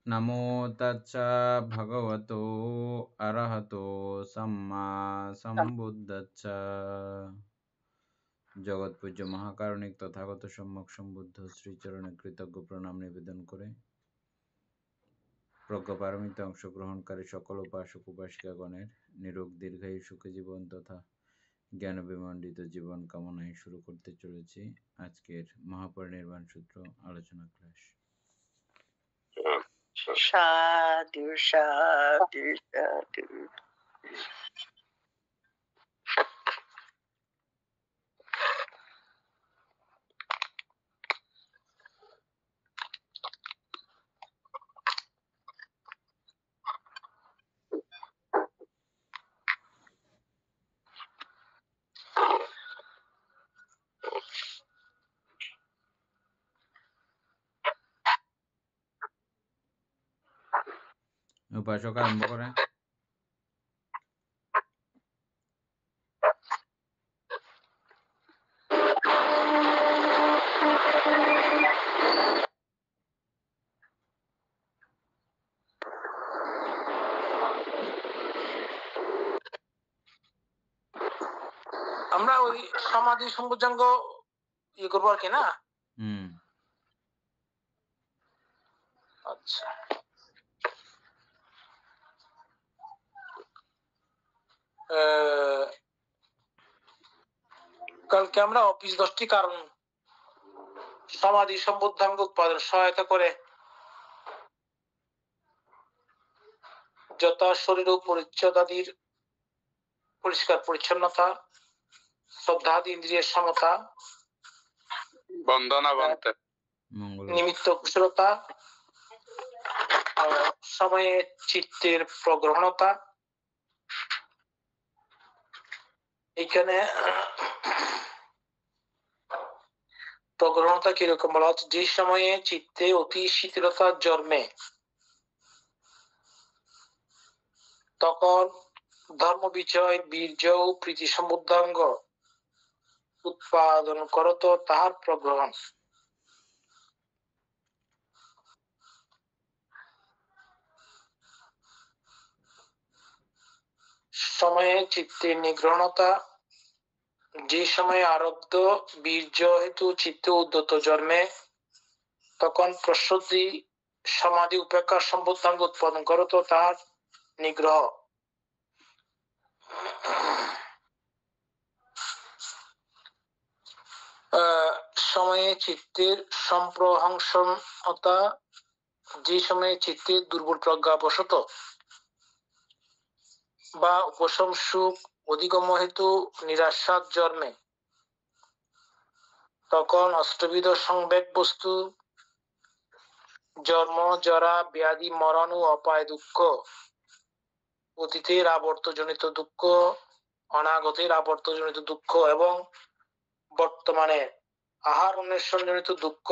নমো তচ্ছা ভগবতো অরহতো সম্মা সম্বুদ্ধচ্ছা। জগৎপূজ্য মহাকারণিক তথাগত সম্যক সম্বুদ্ধ শ্রীচরণে কৃতজ্ঞ প্রণাম নিবেদন করে প্রজ্ঞাপারমিতে অংশগ্রহণকারী সকল উপাসক উপাসিকাগণের নিরোগ দীর্ঘায়ু সুখী জীবন তথা জ্ঞান বিমণ্ডিত জীবন কামনায় শুরু করতে চলেছি আজকের মহাপরিনির্বাণ সূত্র আলোচনা ক্লাস। সাধু সাধু সাধু। উপাসক আরম্ভ করেন। আমরা ওই সমাধি সম্পূর্ণাঙ্গ ইয়ে করবো আর কি না। আচ্ছা, কালকে আমরা অফিস 10টি কারণ সমাধি সম্বুদ্ধাঙ্গ উৎপাদন সহায়তা করে, যথা শরীর ও পরিচ্ছদাদির পরিষ্কার পরিচ্ছন্নতা, শ্রদ্ধাদি ইন্দ্রিয়ের সমতা, নিমিত্ত কুশলতা, সময়ে চিত্তের প্রগ্রহণতা। এখানে প্রগ্রহণতা কিরকম বলা হচ্ছে, যে সময়ে চিত্তে অতি শিথিলতা জন্মে তখন ধর্ম বিজয় বীর্য ও প্রীতি সম্বুদ্ধাঙ্গ উৎপাদন করত তাহার প্রগ্রহণ। সময়ে চিত্তের নিগ্রহণতা, যে সময়ে আরব্ধ বীর্য হেতু চিত্তে উদ্যত জন্মে তখন প্রসূতি সমাধি উপেক্ষা সম্বুদ্ধাঙ্গ উৎপাদন করত তাহার নিগ্রহ। সময়ে চিত্তের সম্প্রহংসতা, যে সময়ে চিত্তের দুর্বল প্রজ্ঞা বশত বা উপশম সুখ অধিগম হেতু নিরাশ্বাদ জন্মে তখন অষ্টবিধ সংবেগ বস্তু জন্ম জরা ব্যাধি মরণ ও অপায় দুঃখ, অতীতের আবর্তজনিত দুঃখ, অনাগতের আবর্তজনিত দুঃখ এবং বর্তমানে আহার অন্বেষণ জনিত দুঃখ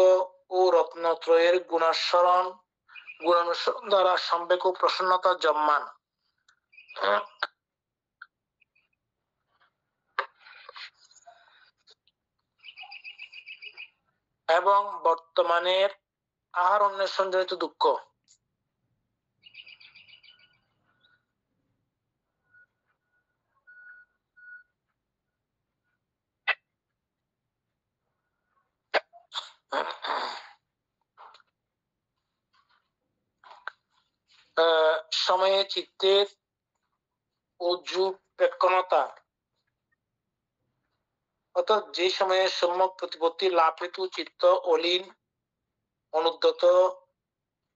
ও রত্নত্রয়ের গুণানুসরণ দ্বারা সম্বেগ ও প্রসন্নতা জন্মান। এবং বর্তমানের আহার অন্বেষণ জনিত দুঃখ সময়ে চিত্তের উজ্জীবনতা, অর্থাৎ যে সময়ে সম্যক প্রতিপত্তি লাভ হেতু চিত্ত অলীন অনুদ্যত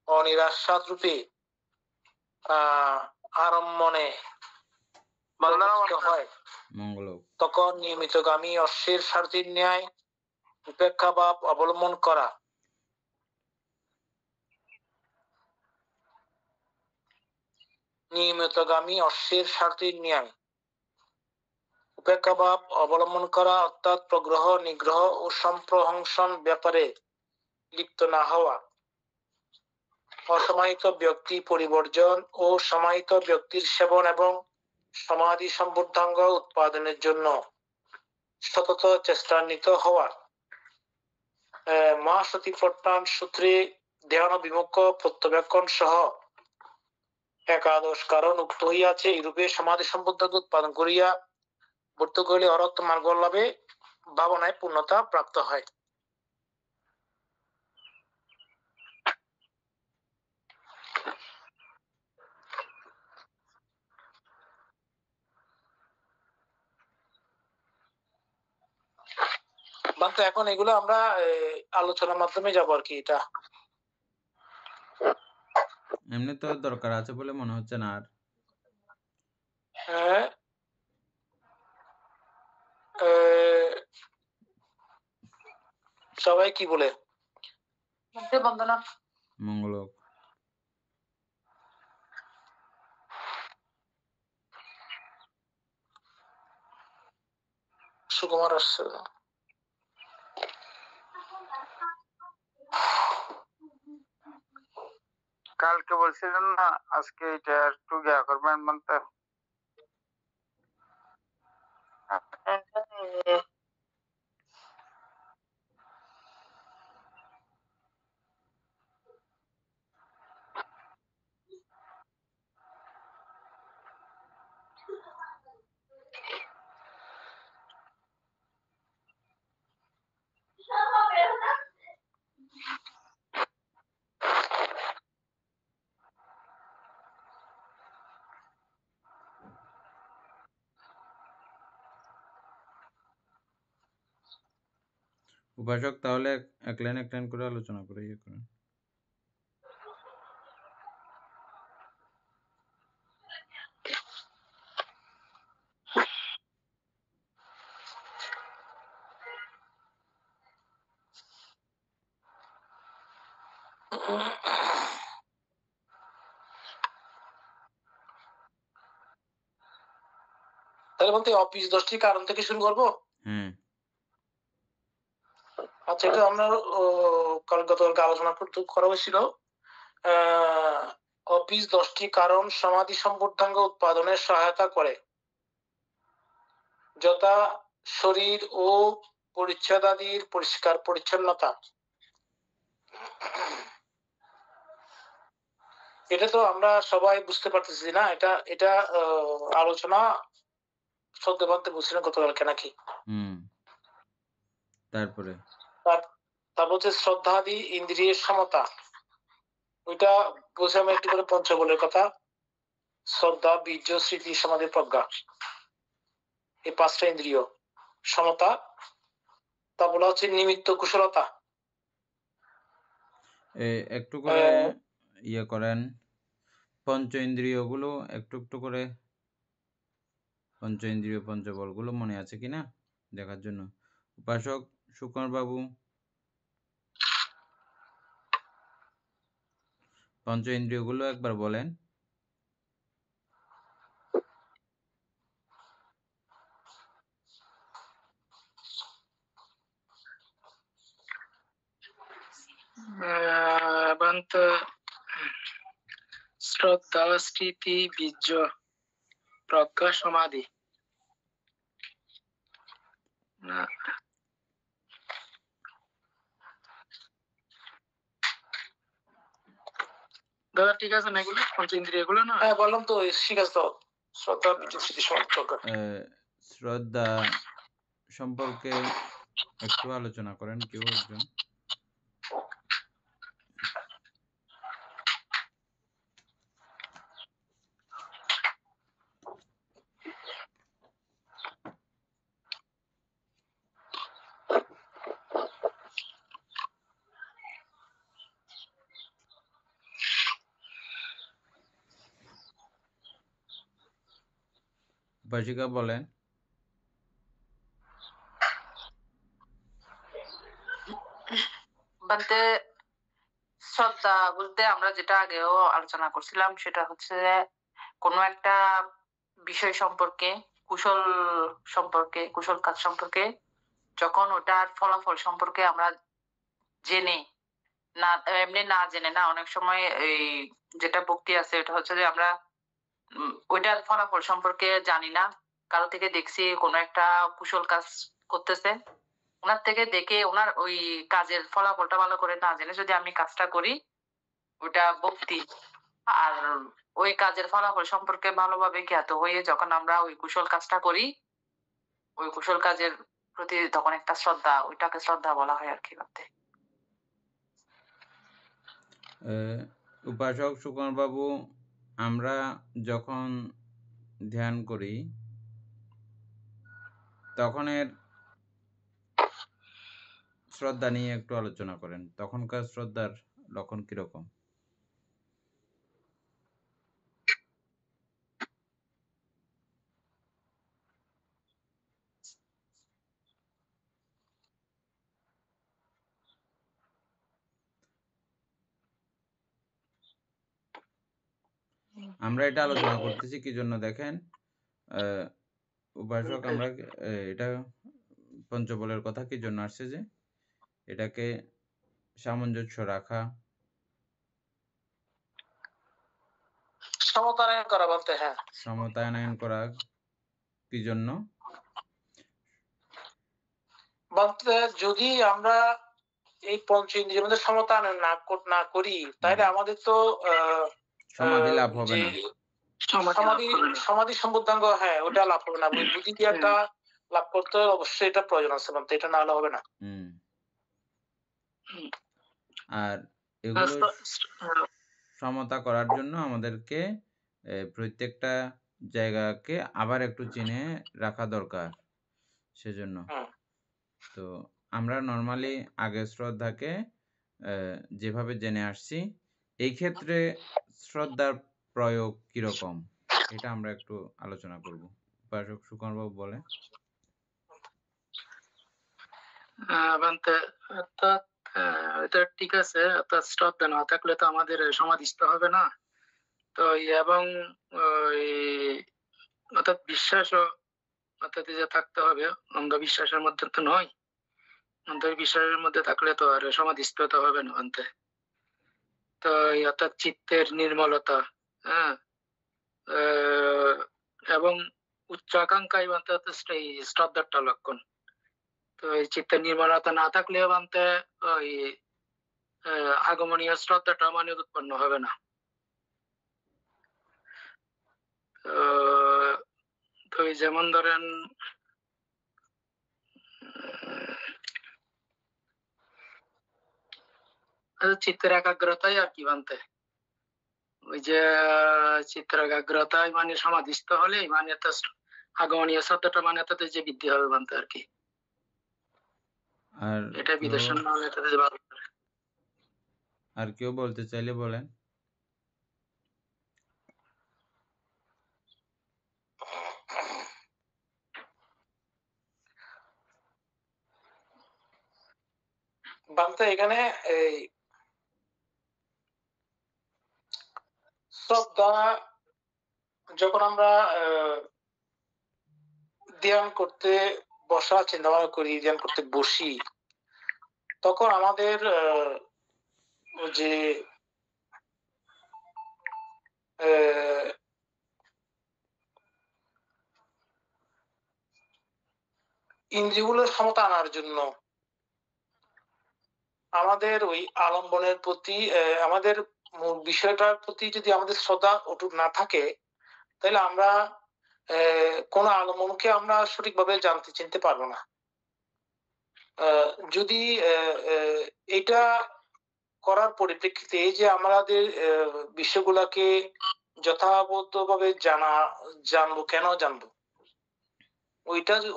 অনিরাশ্বাদ রূপে আরম্মনে হয় তখন নিয়মিতগামী অশ্বের সারথীর ন্যায় উপেক্ষা ভাব অবলম্বন করা, নিয়মিতগামী অশ্বের সারথীর ন্যায় উপেক্ষা ভাব অবলম্বন করা, অর্থাৎ প্রগ্রহ নিগ্রহ ও সম্প্রহংসন ব্যাপারে লিপ্ত না হওয়া, অসমাহিত ব্যক্তি পরিবর্জন ও সমাহিত ব্যক্তির সেবন এবং সমাধি সম্বুদ্ধাঙ্গ উৎপাদনের জন্য সতত চেষ্টান্বিত হওয়া। মহাসতী প্রত্যান সূত্রে ধ্যানাভিমুখ্য প্রত্যবেক্ষণ সহ একাদশ কারণ উক্ত হইয়াছে। এইরূপে সমাধি সম্পদকে উৎপাদন করিয়া বর্ত করিলে অরক্ত মার্গ লাভে ভাবনায় পূর্ণতা প্রাপ্ত হয়। তো এখন এগুলো আমরা আলোচনার মাধ্যমে যাবো আর কি। এটা এমনি তো দরকার আছে বলে মনে হচ্ছে না আর। হ্যাঁ, সবাই কি বলে বন্দনা মঙ্গলক সুকুমার আসছে। কালকে বলছিলেন না আজকে এটা একটু গিয়া করবেন বলতে। উপাসক তাহলে এক লাইন করে আলোচনা করে ইয়ে করেন। তাহলে বলতে অফিস 10টি কারণ থেকে শুরু করবো। হ্যাঁ, আচ্ছা, এটা আমরা গতকালকে আলোচনা করা হয়েছিল। অফিস 10টি কারণ সমাধি সম্পূর্ণাঙ্গ উৎপাদনে সহায়তা করে, যথা শরীর ও পরিচ্ছদাদির পরিষ্কার পরিচ্ছন্নতা। এটা তো আমরা সবাই বুঝতে পারতেছি না। এটা এটা আলোচনা শ্রদ্ধেবান্তে বুঝছিলেন গতকালকে নাকি? তারপরে তারপর হচ্ছে শ্রদ্ধাদি ইন্দ্রিয়ের সমতা। ওইটা বুঝলাম একটু করে পঞ্চবলের কথা। শ্রদ্ধা, বীর্য, স্মৃতি, সমাধি, প্রজ্ঞা, এই 5টা ইন্দ্রিয় সমতা। তারপর হচ্ছে নিমিত্ত কুশলতা। একটু করে ইয়ে করেন পঞ্চ ইন্দ্রিয়গুলো একটু করে, পঞ্চ ইন্দ্রিয় পঞ্চবলগুলো মনে আছে কিনা দেখার জন্য। উপাসক সুকুমার বাবু, পঞ্চ ইন্দ্রিয়গুলো একবার বলেন। শ্রদ্ধা, স্মৃতি, বীর্য, প্রজ্ঞা, সমাধি। দাদা ঠিক আছে না এগুলো পঞ্চেন্দ্রিয়গুলো না? হ্যাঁ বললাম তো, ঠিক আছে। তো শ্রদ্ধা, বীর্য, স্মৃতি, সমাধি, প্রজ্ঞা। শ্রদ্ধা সম্পর্কে একটু আলোচনা করেন কেউ একজন। উপাসিকা বলেন। বলতে শ্রদ্ধা বলতে আমরা যেটা আগেও আলোচনা করছিলাম সেটা হচ্ছে কোনো একটা বিষয় সম্পর্কে, কুশল কাজ সম্পর্কে যখন ওটার ফলাফল সম্পর্কে আমরা জেনে না, এমনি না জেনে না, অনেক সময় এই যেটা ভক্তি আছে এটা হচ্ছে যে আমরা ওইটার ফলাফল সম্পর্কে জানি না, কারো থেকে দেখছি কোনো একটা কুশল কাজ করতেছে, ওনার থেকে দেখে ওনার ওই কাজের ফলাফলটা ভালো করে না জেনে যদি আমি কাজটা করি ওটা ভক্তি। আর ওই কাজের ফলাফল সম্পর্কে ভালোভাবে জ্ঞাত হয়ে যখন আমরা ওই কুশল কাজটা করি, ওই কুশল কাজের প্রতি তখন একটা শ্রদ্ধা, ওইটাকে শ্রদ্ধা বলা হয় আর কি বলতে। উপাসক সুকুমার বাবু, আমরা যখন ধ্যান করি তখন এর শ্রদ্ধা নিয়ে একটু আলোচনা করেন। তখনকার শ্রদ্ধার লক্ষণ কিরকম? আমরা এটা আলোচনা করতেছি কি জন্য দেখেন, উপাসক আমরা এটা পঞ্চবলের কথা কি জন্য আসছে, যে এটাকে সামঞ্জস্য রাখা, সমতায়ন করা বলতে, হ্যাঁ, সমতায়ন করা কি জন্য বলতে যদি আমরা এই পঞ্চ ইন্দ্রিয়ের মধ্যে সমতায়ন না করি তাহলে আমাদের তো সমাধি লাভ হবে না। সমাধি সম্বুদ্ধাঙ্গ, হ্যাঁ, ওটা লাভ হবে না। বুদ্ধি ক্রিয়াটা লাভ করতে অবশ্যই এটা প্রয়োজন আছে, বলতে এটা না হলে হবে না। আর এগুলো সমতা করার জন্য আমাদেরকে প্রত্যেকটা জায়গাকে আবার একটু চিনে রাখা দরকার। সেজন্য তো আমরা নর্মালি আগের শ্রদ্ধাকে যেভাবে জেনে আসছি, এই ক্ষেত্রে শ্রদ্ধার প্রয়োগ কিরকম এটা আমরা একটু আলোচনা করব। উপাসক সুকুমার বাবু বলেন। এটা ঠিক আছে, অর্থাৎ শ্রদ্ধা না থাকলে তো আমাদের সমাধিস্থ হবে না। তো এবং অর্থাৎ বিশ্বাসও অর্থাৎ যে থাকতে হবে, অন্ধবিশ্বাসের মধ্যে তো নয়। অন্ধবিশ্বাসের মধ্যে থাকলে তো আর সমাধিস্থ তো হবে না অন্তে। তো অর্থাৎ চিত্তের নির্মলতা, হ্যাঁ, এবং উচ্চ আকাঙ্ক্ষাই অর্থাৎ এই শ্রদ্ধাটা লক্ষণ। তো এই চিত্তের নির্মলতা না থাকলে বানতে ওই আগমনীয় শ্রদ্ধাটা মানে উৎপন্ন হবে না। তো যেমন ধরেন চিত্তের একাগ্রতাই আর কি বানতে, ওই যে চিত্তের একাগ্রতায় মানে সমাধিস্থ হলে মানে আগমনীয় শ্রদ্ধাটা মানে তাতে যে বৃদ্ধি হবে বানতে আর কি। আর এটা বিদর্শন মানে তাতে ভালো। আর কেউ বলতে চাইলে বলেন। বানতে এখানে এই শ্রদ্ধা যখন আমরা ধ্যান করতে বসা, চিন্তা ভাবনা করি, ধ্যান করতে বসি, তখন আমাদের যে ইন্দ্রিয়গুলোর সমতা আনার জন্য আমাদের ওই আলম্বনের প্রতি, আমাদের মূল বিষয়টার প্রতি যদি আমাদের শ্রদ্ধা অটুট না থাকে, তাহলে আমরা কোন আলম্বনকে আমরা সঠিকভাবে জানতে চিনতে পারবো না। যদি এটা করার পরিপ্রেক্ষিতে এই যে আমাদের বিষয়গুলাকে যথাযথভাবে জানবো, কেন জানবো,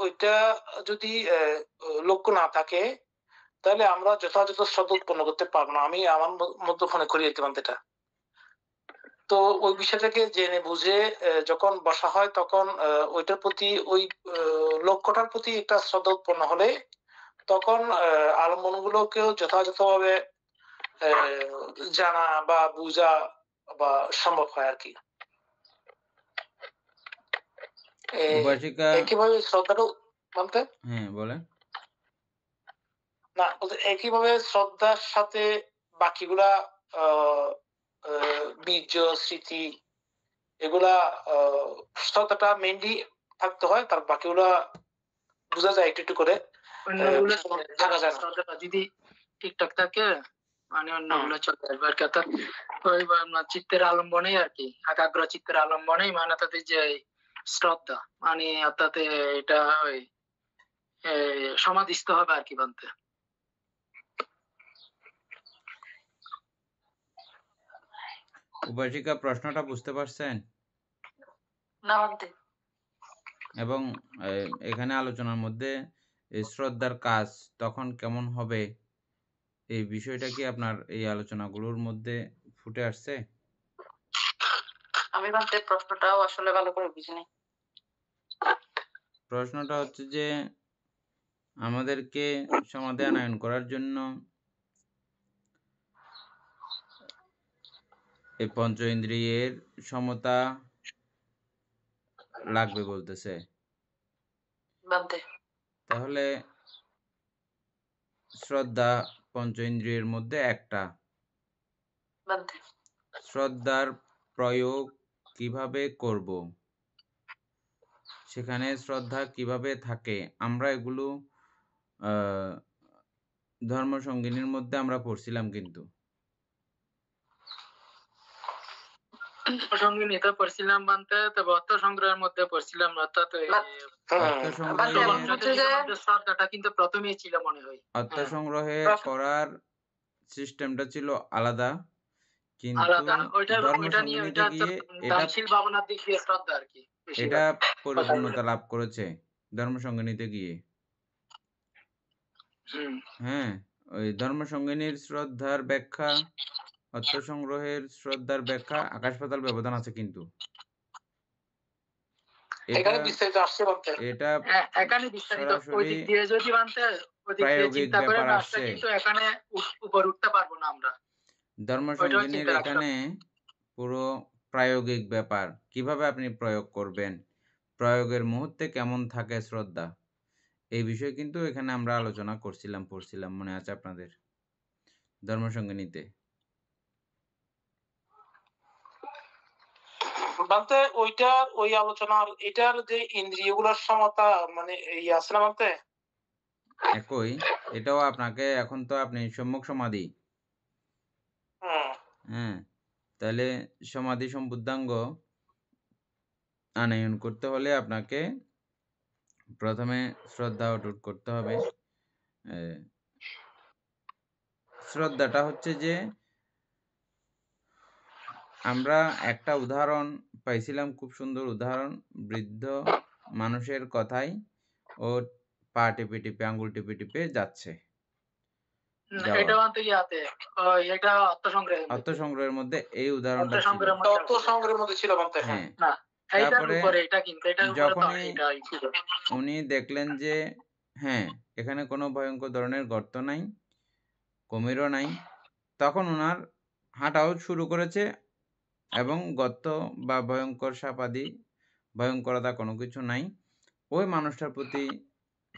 ওইটা যদি লক্ষ্য না থাকে, তাহলে আমরা যথাযথ শ্রদ্ধা উৎপন্ন করতে পারবো না। আমি আমার মধ্যখানে করিয়ে দিতে পারতাম এটা। তো ওই বিষয়টাকে জেনে বুঝে যখন বসা হয়, তখন ওইটার প্রতি, ওই লক্ষ্যটার প্রতি একটা শ্রদ্ধা উৎপন্ন হলে তখন আলম্বনগুলোকেও যথাযথভাবে জানা বা বুঝা বা সম্ভব হয় আর কি। একইভাবে শ্রদ্ধাটা বলতে, হ্যাঁ বলেন না, একইভাবে শ্রদ্ধার সাথে বাকিগুলা বীর্য, স্মৃতি, এগুলা শ্রদ্ধাটা মেইনলি থাকতে হয়, তার বাকিগুলা বোঝা যায় একটু একটু করে, যদি ঠিকঠাক থাকে মানে অন্যগুলো চলে আসবে আর কি। অর্থাৎ ওই আপনার চিত্তের আলম্বনেই আর কি, একাগ্র চিত্তের আলম্বনেই মানে তাদের যে শ্রদ্ধা, মানে অর্থাৎ এটা ওই সমাধিস্থ হবে আর কি বানতে। উপাসিকা প্রশ্নটা বুঝতে পারছেন? না বানতে। এবং এখানে আলোচনার মধ্যে এই শ্রদ্ধার কাজ তখন কেমন হবে, এই বিষয়টা কি আপনার এই আলোচনাগুলোর মধ্যে ফুটে আসছে? আমি বানতে প্রশ্নটাও আসলে ভালো করে বুঝিনি। প্রশ্নটা হচ্ছে যে আমাদেরকে সমাধি আনয়ন করার জন্য এই পঞ্চ ইন্দ্রিয়ের সমতা লাগবে বলতেছে। বানতে। তাহলে শ্রদ্ধা পঞ্চ ইন্দ্রিয়ের মধ্যে একটা। বানতে। শ্রদ্ধার প্রয়োগ কিভাবে করব, সেখানে শ্রদ্ধা কিভাবে থাকে, আমরা এগুলো ধর্ম সঙ্গিনীর মধ্যে আমরা পড়ছিলাম কিন্তু। সঙ্গিনী তো পড়ছিলাম বানতে, তবে অর্থ সংগ্রহের মধ্যে পড়ছিলাম, অর্থাৎ ওই অর্থ সংগ্রহে শ্রদ্ধাটা কিন্তু প্রথমেই ছিল মনে হয়। অর্থ সংগ্রহে করার সিস্টেমটা ছিল আলাদা, কিন্তু আলাদা ওইটা ধর্ম ওইটা নিয়ে সঙ্গিনীতে ওইটা গিয়ে এটা দানশীল ভাবনার দিক দিয়ে শ্রদ্ধা আর কি এটা পরিপূর্ণতা লাভ করেছে ধর্ম সঙ্গিনীতে গিয়ে। হ্যাঁ, ওই ধর্ম সঙ্গিনীর শ্রদ্ধার ব্যাখ্যা, অর্থ সংগ্রহের শ্রদ্ধার ব্যাখ্যা আকাশ পাতাল ব্যবধান আছে কিন্তু। এখানে বিস্তারিত আসছে বলতে। এটা এখানে বিস্তারিত ওই সরাসরি দিক দিয়ে যদি বানতে ওই দিক দিয়ে প্রায়োগিক চিন্তা করে ব্যাপার না আসছে। কিন্তু এখানে উপর উঠতে পারবো না আমরা। ধর্ম সঙ্গিনীর এখানে পুরো প্রায়োগিক ব্যাপার, কিভাবে আপনি প্রয়োগ করবেন, প্রয়োগের মুহূর্তে কেমন থাকে শ্রদ্ধা, এই বিষয়ে কিন্তু এখানে আমরা আলোচনা পড়ছিলাম, মনে আছে আপনাদের ধর্ম সঙ্গিনীতে? বলতে ওইটা ওই আলোচনার এটার যে ইন্দ্রিয়গুলোর সমতা মানে এই আছে না বলতে একই, এটাও আপনাকে এখন তো আপনি সম্মুখ সমাধি, হ্যাঁ, তাহলে সমাধি সম্বুদ্ধাঙ্গ আনয়ন করতে হলে আপনাকে প্রথমে শ্রদ্ধা অটুট করতে হবে। শ্রদ্ধাটা হচ্ছে যে আমরা একটা উদাহরণ পাইছিলাম, খুব সুন্দর উদাহরণ, বৃদ্ধ মানুষের কথাই ও পা টিপে টিপে আঙ্গুল টিপে টিপে যাচ্ছে। এটা বানতে ইয়াতে এটা অর্থ সংগ্রহের মধ্যে এই উদাহরণটা অর্থ সংগ্রহের মধ্যে ছিল বলতে। হ্যাঁ, না তারপরে এটা কিন্তু এটার উপরে যখনই এটা ছিল। উনি দেখলেন যে হ্যাঁ এখানে কোনো ভয়ঙ্কর ধরনের গর্ত নাই, কুমিরও নাই, তখন ওনার হাঁটাও শুরু করেছে এবং গর্ত বা ভয়ঙ্কর সাপ আদি ভয়ঙ্করতা কোনো কিছু নাই। ওই মানুষটার প্রতি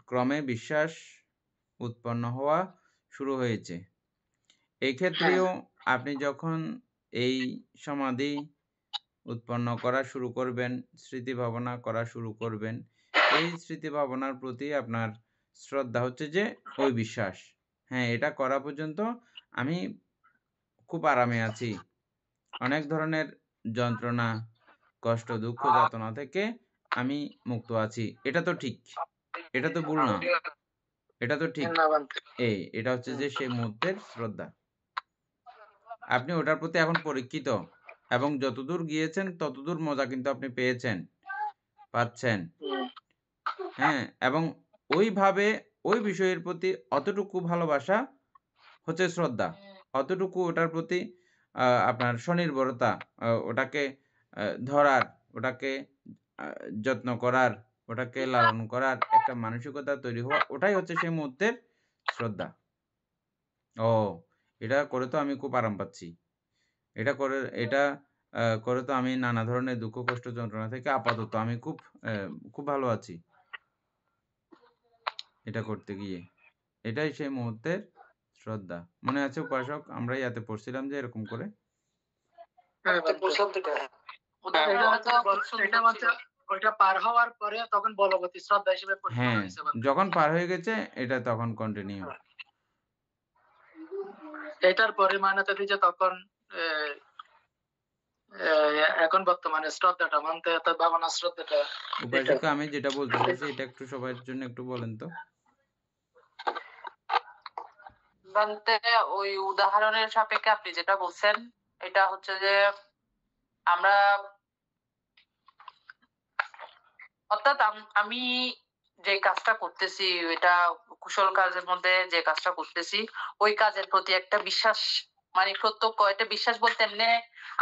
ক্রমে বিশ্বাস উৎপন্ন হওয়া শুরু হয়েছে। এই ক্ষেত্রেও আপনি যখন এই সমাধি উৎপন্ন করা শুরু করবেন, স্মৃতি ভাবনা করা শুরু করবেন, এই স্মৃতি ভাবনার প্রতি আপনার শ্রদ্ধা হচ্ছে যে ওই বিশ্বাস, হ্যাঁ এটা করা পর্যন্ত আমি খুব আরামে আছি, অনেক ধরনের যন্ত্রণা, কষ্ট, দুঃখ, যাতনা থেকে আমি মুক্ত আছি। এটা তো ঠিক, এটা তো ভুল না, এটা তো ঠিক। এটা হচ্ছে যে সেই মুহূর্তের শ্রদ্ধা। আপনি ওটার প্রতি এখন পরীক্ষিত এবং যতদূর গিয়েছেন ততদূর মজা কিন্তু আপনি পাচ্ছেন। হ্যাঁ, এবং ওইভাবে ওই বিষয়ের প্রতি অতটুকু ভালোবাসা হচ্ছে শ্রদ্ধা, অতটুকু ওটার প্রতি আপনার স্বনির্ভরতা, ওটাকে ধরার, ওটাকে যত্ন করার, ওটাকে লালন করার একটা মানসিকতা তৈরি হওয়া, ওটাই হচ্ছে সেই মুহূর্তের শ্রদ্ধা। এটা করে তো আমি খুব আরাম পাচ্ছি, এটা করে তো আমি নানা ধরনের দুঃখ কষ্ট যন্ত্রণা থেকে আপাতত আমি খুব ভালো আছি। এটা করতে গিয়ে এটাই সেই মুহূর্তের শ্রদ্ধা। মনে আছে উপাসক, আমরা ইয়াতে পড়ছিলাম যে এরকম করে ওইটা পার হওয়ার পরে তখন বলবতী শ্রদ্ধা হিসেবে পরিণত হয়েছে। যখন পার হয়ে গেছে এটা তখন কন্টিনিউ। এটার পরিমাণাতে যে তখন আহ, এখন বর্তমানে শ্রদ্ধাটা মানতে অর্থাৎ ভাবনা শ্রদ্ধাটা এটা উপাসক, আমি যেটা বলতে চাইছি এটা একটু সবার জন্য একটু বলেন তো। বলতে ওই উদাহরণের সাপেক্ষে আপনি যেটা বলছেন এটা হচ্ছে যে আমরা অর্থাৎ আমি যে কাজটা করতেছি এটা কুশল কাজের মধ্যে যে কাজটা করতেছি ওই কাজের প্রতি একটা বিশ্বাস, মানে প্রত্যক্ষ একটা বিশ্বাস বলতে এমনি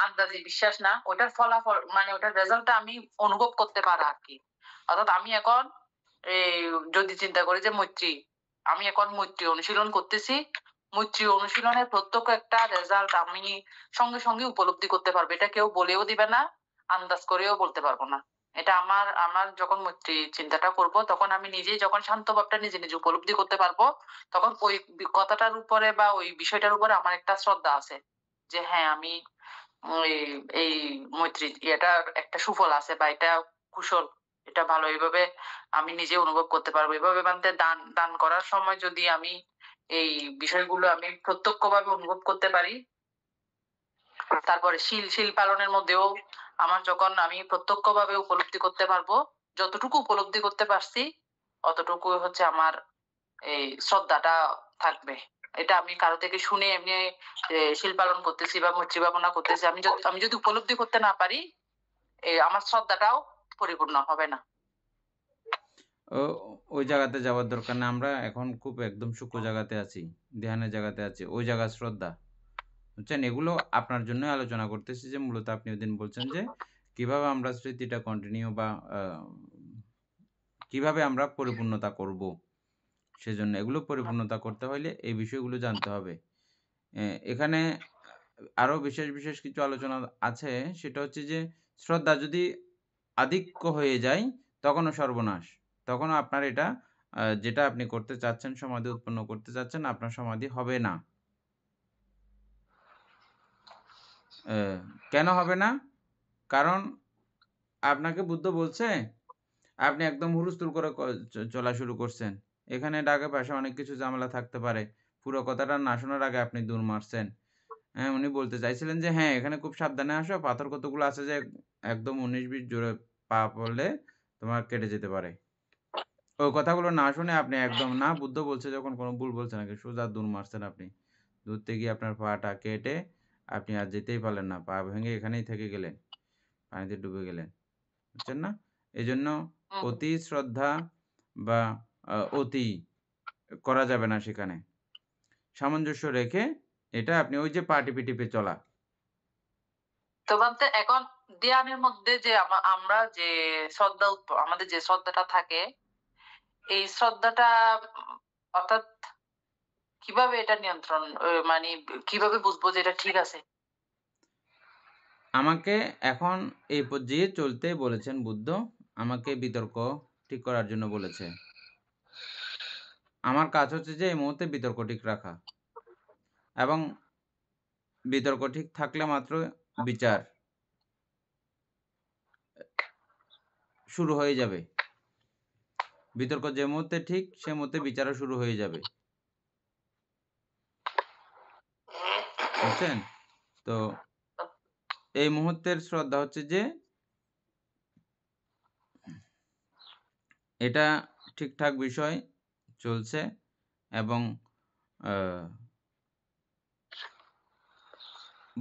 আন্দাজি বিশ্বাস না, ওটার ফলাফল মানে ওটার রেজাল্টটা আমি অনুভব করতে পারা আর কি। অর্থাৎ আমি এখন এই যদি চিন্তা করি যে মৈত্রী, আমি এখন মৈত্রী অনুশীলন করতেছি, মৈত্রী অনুশীলনের প্রত্যক্ষ একটা রেজাল্ট আমি সঙ্গে সঙ্গে উপলব্ধি করতে পারবো, এটা কেউ বলেও দিবে না, আন্দাজ করেও বলতে পারবো না। এটা আমার আমার যখন মৈত্রী চিন্তাটা করব তখন আমি নিজেই যখন শান্ত ভাবটা নিজে নিজে উপলব্ধি করতে পারবো, তখন ওই কথাটার উপরে বা ওই বিষয়টার উপরে আমার একটা শ্রদ্ধা আছে যে হ্যাঁ আমি এই মৈত্রী এটার একটা সুফল আছে বা এটা কুশল, এটা ভালো, এইভাবে আমি নিজে অনুভব করতে পারবো। এইভাবে মানে দান দান করার সময় যদি আমি এই বিষয়গুলো আমি প্রত্যক্ষভাবে অনুভব করতে পারি, তারপরে শীল পালনের মধ্যেও আমার যখন আমি প্রত্যক্ষভাবে উপলব্ধি করতে পারবো, যতটুকু উপলব্ধি করতে পারছি অতটুকু হচ্ছে আমার এই শ্রদ্ধাটা থাকবে। এটা আমি কারো থেকে শুনে এমনি শীল পালন করতেছি বা মৈত্রী ভাবনা করতেছি, আমি যদি উপলব্ধি করতে না পারি আমার শ্রদ্ধাটাও পরিপূর্ণ হবে না। ওই জায়গাতে যাওয়ার দরকার নেই। আমরা এখন খুব একদম সূক্ষ্ম জায়গাতে আছি, ধ্যানের জায়গাতে আছি, ওই জায়গার শ্রদ্ধা, বুঝছেন? এগুলো আপনার জন্য আলোচনা করতেছি যে মূলত আপনি ওইদিন বলছেন যে কিভাবে আমরা স্মৃতিটা কন্টিনিউ বা কিভাবে আমরা পরিপূর্ণতা করব, সেজন্য এগুলো পরিপূর্ণতা করতে হলে এই বিষয়গুলো জানতে হবে। এখানে আরো বিশেষ কিছু আলোচনা আছে, সেটা হচ্ছে যে শ্রদ্ধা যদি আধিক্য হয়ে যায় তখনও সর্বনাশ। তখনও আপনার এটা যেটা আপনি করতে চাচ্ছেন, সমাধি উৎপন্ন করতে চাচ্ছেন, আপনার সমাধি হবে না। কেন হবে না? কারণ আপনাকে বুদ্ধ বলছে, আপনি একদম হুলস্থুল করে চলা শুরু করছেন। এখানে ডাকে পাশে অনেক কিছু ঝামেলা থাকতে পারে। পুরো কথাটা না শোনার আগে আপনি দূর মারছেন। হ্যাঁ, উনি বলতে চাইছিলেন যে হ্যাঁ, এখানে খুব সাবধানে আসো। পাথর কতগুলো আছে যে একদম ১৯-২০ জোরে পা পড়লে তোমার কেটে যেতে পারে। ওই কথাগুলো না শুনে আপনি একদম না, বুদ্ধ বলছে যখন কোনো ভুল বলছে নাকি, সোজা দূর মারছেন আপনি। দূরতে গিয়ে আপনার পাটা কেটে আপনি আর যেতেই পারলেন না। পা ভেঙে এখানেই থেকে গেলেন। পানিতে ডুবে গেলেন। বুঝছেন না? এজন্য অতি শ্রদ্ধা বা অতি করা যাবে না সেখানে। সামঞ্জস্য রেখে এটা আপনি ওই যে পা টিপে, টিপে চলা। তো বলতে এখন ধ্যানের মধ্যে যে আমরা যে শ্রদ্ধা আমাদের যে শ্রদ্ধাটা থাকে, এই শ্রদ্ধাটা অর্থাৎ কিভাবে এটা নিয়ন্ত্রণ মানে কিভাবে বুঝবো যে এটা ঠিক আছে? আমাকে এখন এই পর্যায়ে চলতে বলেছেন বুদ্ধ। আমাকে বিতর্ক ঠিক করার জন্য বলেছে। আমার কাজ হচ্ছে যে এই মুহূর্তে বিতর্ক ঠিক রাখা। এবং বিতর্ক ঠিক থাকলে মাত্র বিচার শুরু হয়ে যাবে। বিতর্ক যে মুহূর্তে ঠিক, সে মুহূর্তে বিচারও শুরু হয়ে যাবে। বুঝছেন? তো এই মুহূর্তের শ্রদ্ধা হচ্ছে যে এটা ঠিকঠাক বিষয় চলছে এবং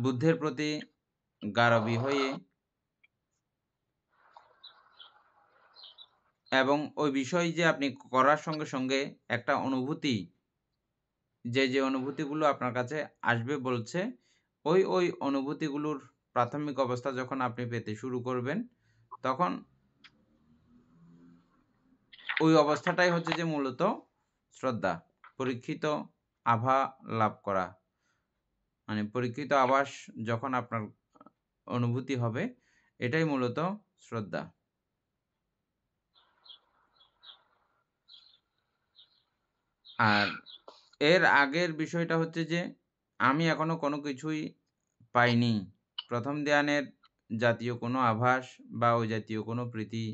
বুদ্ধের প্রতি গারবী হয়ে এবং ওই বিষয় যে আপনি করার সঙ্গে সঙ্গে একটা অনুভূতি, যে অনুভূতিগুলো আপনার কাছে আসবে বলছে, ওই অনুভূতিগুলোর প্রাথমিক অবস্থা যখন আপনি পেতে শুরু করবেন, তখন ওই অবস্থাটাই হচ্ছে যে মূলত শ্রদ্ধা। পরীক্ষিত আভা লাভ করা। মানে পরীক্ষিত আভাস যখন আপনার অনুভূতি হবে, এটাই মূলত শ্রদ্ধা। আর এর আগের বিষয়টা হচ্ছে যে আমি এখনো কোনো কিছুই পাইনি। প্রথম ধ্যানের জাতীয় কোনো আভাস বা ওই জাতীয় কোনো প্রীতি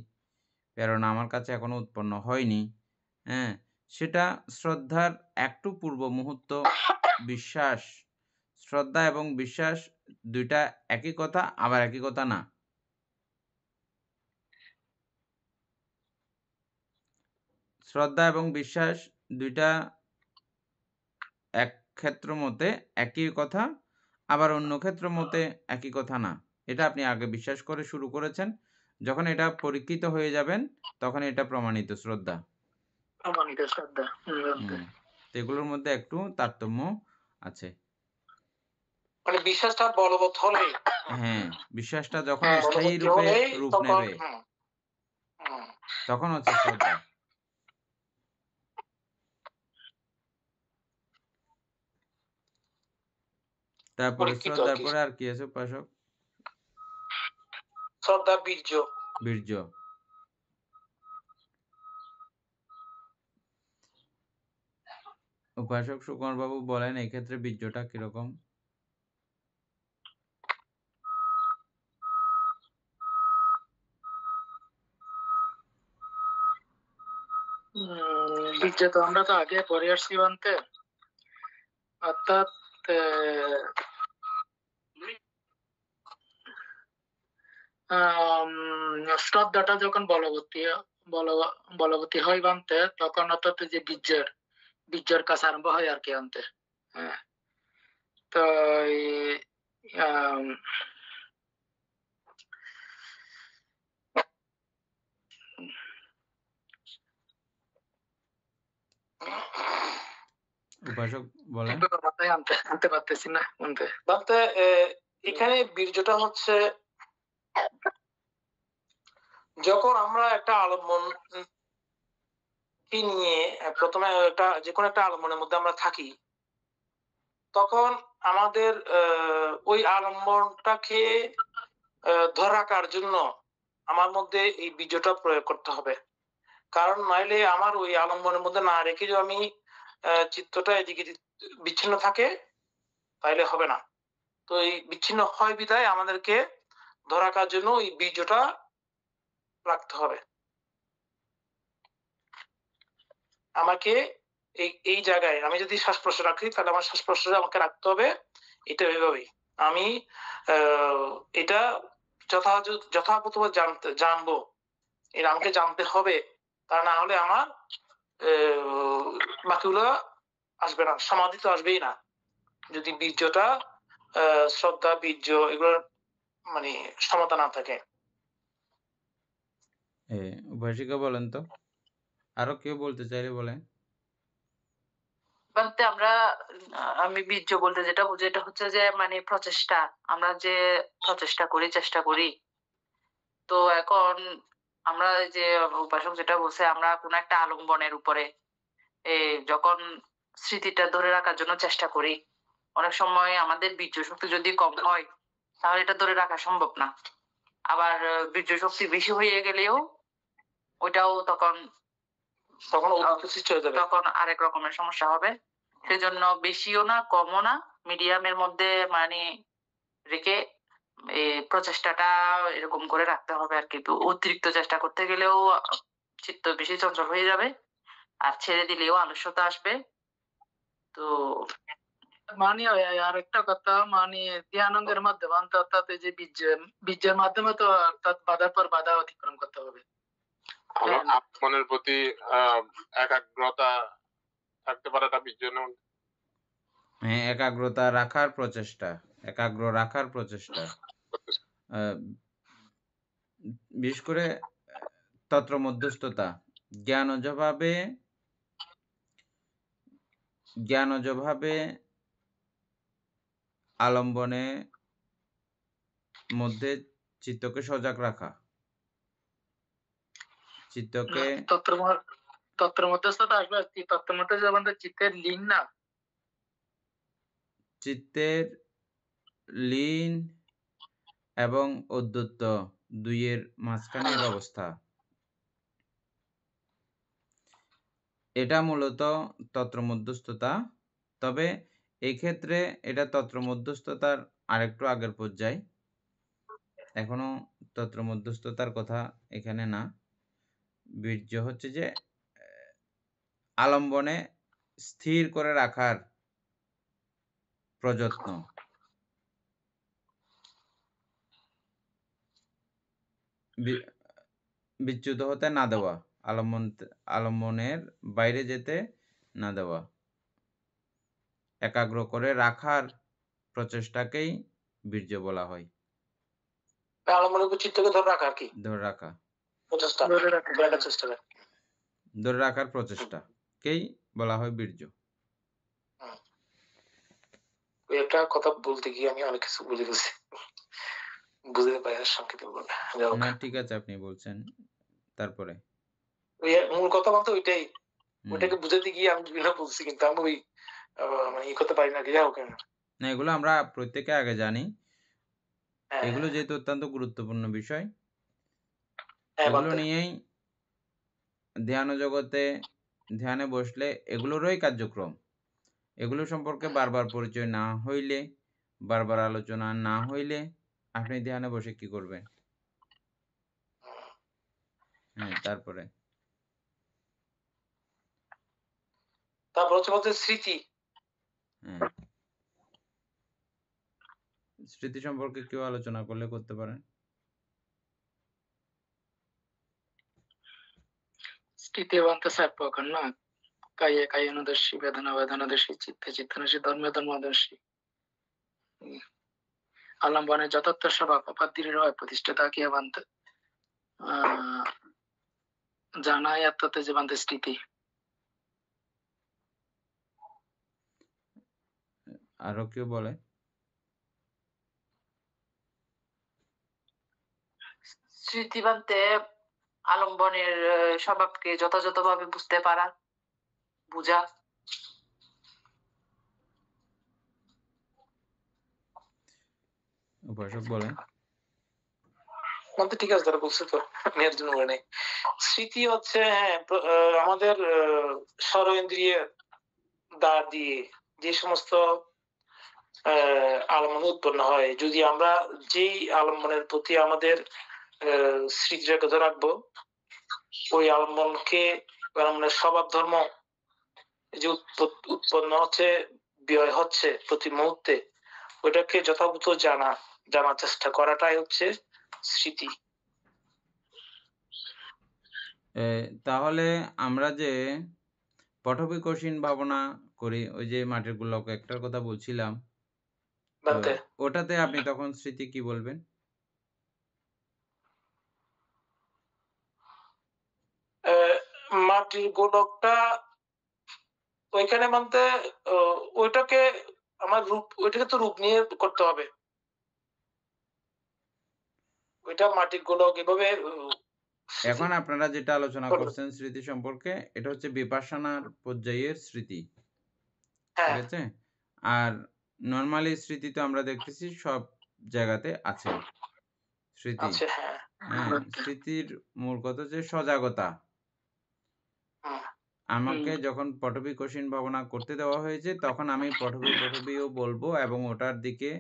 প্রেরণা আমার কাছে এখনো উৎপন্ন হয়নি। হ্যাঁ? সেটা শ্রদ্ধার একটু পূর্ব মুহূর্ত বিশ্বাস শ্রদ্ধা এবং বিশ্বাস দুইটা একই কথা, আবার একই কথা না। শ্রদ্ধা এবং বিশ্বাস দুইটা এক ক্ষেত্র মতে একই কথা, আবার অন্য ক্ষেত্র মতে একই কথা না। এটা আপনি আগে বিশ্বাস করে শুরু করেছেন। যখন এটা পরীক্ষিত হয়ে যাবেন, তখন এটা প্রমাণিত শ্রদ্ধা। প্রমাণিত শ্রদ্ধা। বলতে তো এগুলোর মধ্যে একটু তারতম্য আছে। মানে বিশ্বাসটা বলবৎ হলে, হ্যাঁ, বিশ্বাসটা যখন হ্যাঁ, স্থায়ী বলবৎ রূপে হলেই রূপ তখন নেবে, হুম, তখন হচ্ছে শ্রদ্ধা। তারপরে পরীক্ষিত আর শ্রদ্ধার কি। পরে আর কি আছে উপাসক? শ্রদ্ধা, বীর্য। বীর্য। উপাসক সুকুমার বাবু বলেন এক্ষেত্রে বীর্যটা কিরকম? বীর্য তো আমরা তো আগে পড়ে আসছি বলতে, অর্থাৎ শ্রদ্ধাটা যখন বলবতী হয় বানতে, তখন অর্থাৎ যে বীর্যের কাজ আরম্ভ হয় আর কি আনতে। হ্যাঁ, তো আম, উপাসক বলেন। মাথায় আনতে পারতেছি না বলতে। বলতে এখানে বীর্যটা হচ্ছে যখন আমরা একটা আলম্বন কি নিয়ে প্রথমে একটা যে কোনো একটা আলম্বনের মধ্যে আমরা থাকি, তখন আমাদের ওই আলম্বনটাকে ধরে রাখার জন্য আমার মধ্যে এই বীর্যটা প্রয়োগ করতে হবে। কারণ নাইলে আমার ওই আলম্বনের মধ্যে না রেখে যদি আমি চিত্তটা এদিকে বিচ্ছিন্ন থাকে, তাইলে হবে না। তো এই বিচ্ছিন্ন হয় বিধায় আমাদেরকে ধরে রাখার জন্য এই বীর্যটা রাখতে হবে। আমাকে এই জায়গায় আমি যদি শ্বাস প্রশ্বাস রাখি, তাহলে আমার শ্বাস প্রশ্বাস আমাকে রাখতে হবে এটা এভাবেই। আমি এটা যথাযথভাবে জানবো, এটা আমাকে জানতে হবে। তা না হলে আমার বাকিগুলো আসবে না, সমাধি তো আসবেই না, যদি বীর্যটা শ্রদ্ধা, বীর্য এগুলোর মানে সমতা না থাকে। উপাসিকা বলেন তো, আরো কেউ বলতে চাইলে বলেন। বলতে আমি বীর্য বলতে যেটা বুঝি, এটা হচ্ছে যে মানে প্রচেষ্টা, আমরা যে প্রচেষ্টা করি, চেষ্টা করি। তো এখন আমরা যে উপাসক যেটা বলছে, আমরা কোন একটা আলম্বনের উপরে যখন স্মৃতিটা ধরে রাখার জন্য চেষ্টা করি, অনেক সময় আমাদের বীর্য শক্তি যদি কম হয়, তাহলে এটা ধরে রাখা সম্ভব না। আবার বীর্য শক্তি বেশি হয়ে গেলেও ওইটাও তখন তখন আরেক রকমের সমস্যা হবে। সেজন্য বেশিও না, কমও না, মিডিয়ামের মধ্যে মানে রেখে এই প্রচেষ্টাটা এরকম করে রাখতে হবে আর কি। তো অতিরিক্ত চেষ্টা করতে গেলেও চিত্ত বেশি চঞ্চল হয়ে যাবে, আর ছেড়ে দিলেও আলস্যতা আসবে। তো মানে আর একটা কথা, মানে ধ্যানের মাধ্যমে অর্থাৎ এই যে বীর্যের মাধ্যমে তো অর্থাৎ বাধার পর বাধা অতিক্রম করতে হবে। মনের প্রতি একাগ্রতা থাকতে পারাটা বীর্যের মধ্যে। হ্যাঁ, একাগ্রতা রাখার প্রচেষ্টা, একাগ্র রাখার প্রচেষ্টা। বিশেষ করে তত্র মধ্যস্থতা, জ্ঞানজভাবে আলম্বনে মধ্যে চিত্তকে সজাগ রাখা, চিত্তকে তত্ত্বের মধ্যস্থতা আসবে আর কি। তত্ত্বের মধ্যে যেমন চিত্তের লীন না, চিত্তের লীন এবং অদ্বৈত দুইয়ের মাঝখানের অবস্থা, এটা মূলত তত্র মধ্যস্থতা। তবে এই ক্ষেত্রে এটা তত্র মধ্যস্থতার আরেকটু আগের পর্যায়, এখনো তত্র মধ্যস্থতার কথা এখানে না। বীর্য হচ্ছে যে আলম্বনে স্থির করে রাখার প্রযত্ন, বি- বিচ্যুত হতে না দেওয়া, আলম্বনের বাইরে যেতে না দেওয়া, একাগ্র করে রাখার প্রচেষ্টাকেই বীর্য বলা হয়। আলম্বনের উপর চিত্তকে ধরে রাখা আর কি, ধরে রাখা, প্রচেষ্টা ধরে রাখা। ধরে রাখার চেষ্টা করে। ধরে রাখার প্রচেষ্টাকেই বলা হয় বীর্য। ওই একটা কথা বলতে গিয়ে আমি অনেক কিছু বুঝে গেছি, বুঝতে পারি না সংক্ষেপে বলে। যাই হোক, না ঠিক আছে, আপনি বলছেন, তারপরে ওই মূল কথা বলতে ওইটাই, হুম। ওইটাকে বুঝাতে গিয়ে আমি বিভিন্ন বলছি, কিন্তু আমি ওই মানে ই করতে পারি না। যাই হোক, না এগুলো আমরা প্রত্যেকে আগে জানি, হ্যাঁ এগুলো যেহেতু অত্যন্ত গুরুত্বপূর্ণ বিষয়, হ্যাঁ এগুলো বলতে নিয়েই ধ্যান জগতে ধ্যানে বসলে এগুলোরই কার্যক্রম। এগুলো সম্পর্কে বারবার পরিচয় না হইলে, বারবার আলোচনা না হইলে আপনি ধ্যানে বসে কি করবেন? হ্যাঁ, তারপরে তারপর হচ্ছে বলতে স্মৃতি। হ্যাঁ, স্মৃতি সম্পর্কে কেউ আলোচনা করলে করতে পারেন। স্মৃতিವಂತ ಸರ್ಪಕನ್ನ ಕಾಯ ಕಾಯನದರ್ಶಿ ವೇದನ ವೇದನದರ್ಶಿ ಚಿತ್ತ ಚಿತ್ತನಶಿ ধর্মে ধর্মদর্শী আলম্বনের যথার্থ স্বভাব অপাদ্রির হয় প্রতিষ্ঠাতা কি বান্ত জানায় আত্মতে যে বান্ত স্মৃতি। আরো কেউ বলে? স্মৃতিবান্তে আলম্বনের স্বভাবকে যথাযথভাবে বুঝতে পারা, বুঝা। উপাসক বলে বলতে ঠিক আছে, তারা বলছে তো, আমি এর জন্য বলে নাই। স্মৃতি হচ্ছে হ্যাঁ আমাদের সর্বেন্দ্রিয় দ্বার দিয়ে যে সমস্ত আলম্বন উৎপন্ন হয়, যদি আমরা যেই আলম্বনের প্রতি আমাদের স্মৃতিটাকে ধরে রাখবো, ওই আলম্বনকে, আলম্বনের স্বভাব ধর্ম যে উৎপন্ন হচ্ছে, ব্যয় হচ্ছে প্রতি মুহূর্তে, ওইটাকে যথাযথ জানার চেষ্টা করাটাই হচ্ছে স্মৃতি। তাহলে আমরা যে পটবিকশীন ভাবনা করি, ওই যে মাটির গোলক একটার কথা বলছিলাম, তো বাদতে ওটাতে আপনি তখন স্মৃতি কি বলবেন? মাটির গোলকটা ওইখানে মানতে ওইটাকে আমার রূপ, ওইটাকে তো রূপ নিয়ে করতে হবে। ওইটা মাটির গোলক এভাবে এখন আপনারা যেটা আলোচনা করবে। করছেন স্মৃতি সম্পর্কে, এটা হচ্ছে বিপাশানার পর্যায়ের স্মৃতি, ঠিক হ্যাঁ আছে? আর নরমালি স্মৃতি তো আমরা দেখতেছি সব জায়গাতে আছে স্মৃতি। আছে, হ্যাঁ হ্যাঁ, স্মৃতির মূল কথা হচ্ছে সজাগতা। হুম, আমাকে যখন পটবিকশীন ভাবনা করতে দেওয়া হয়েছে, তখন আমি পটবিও বলবো এবং ওটার দিকে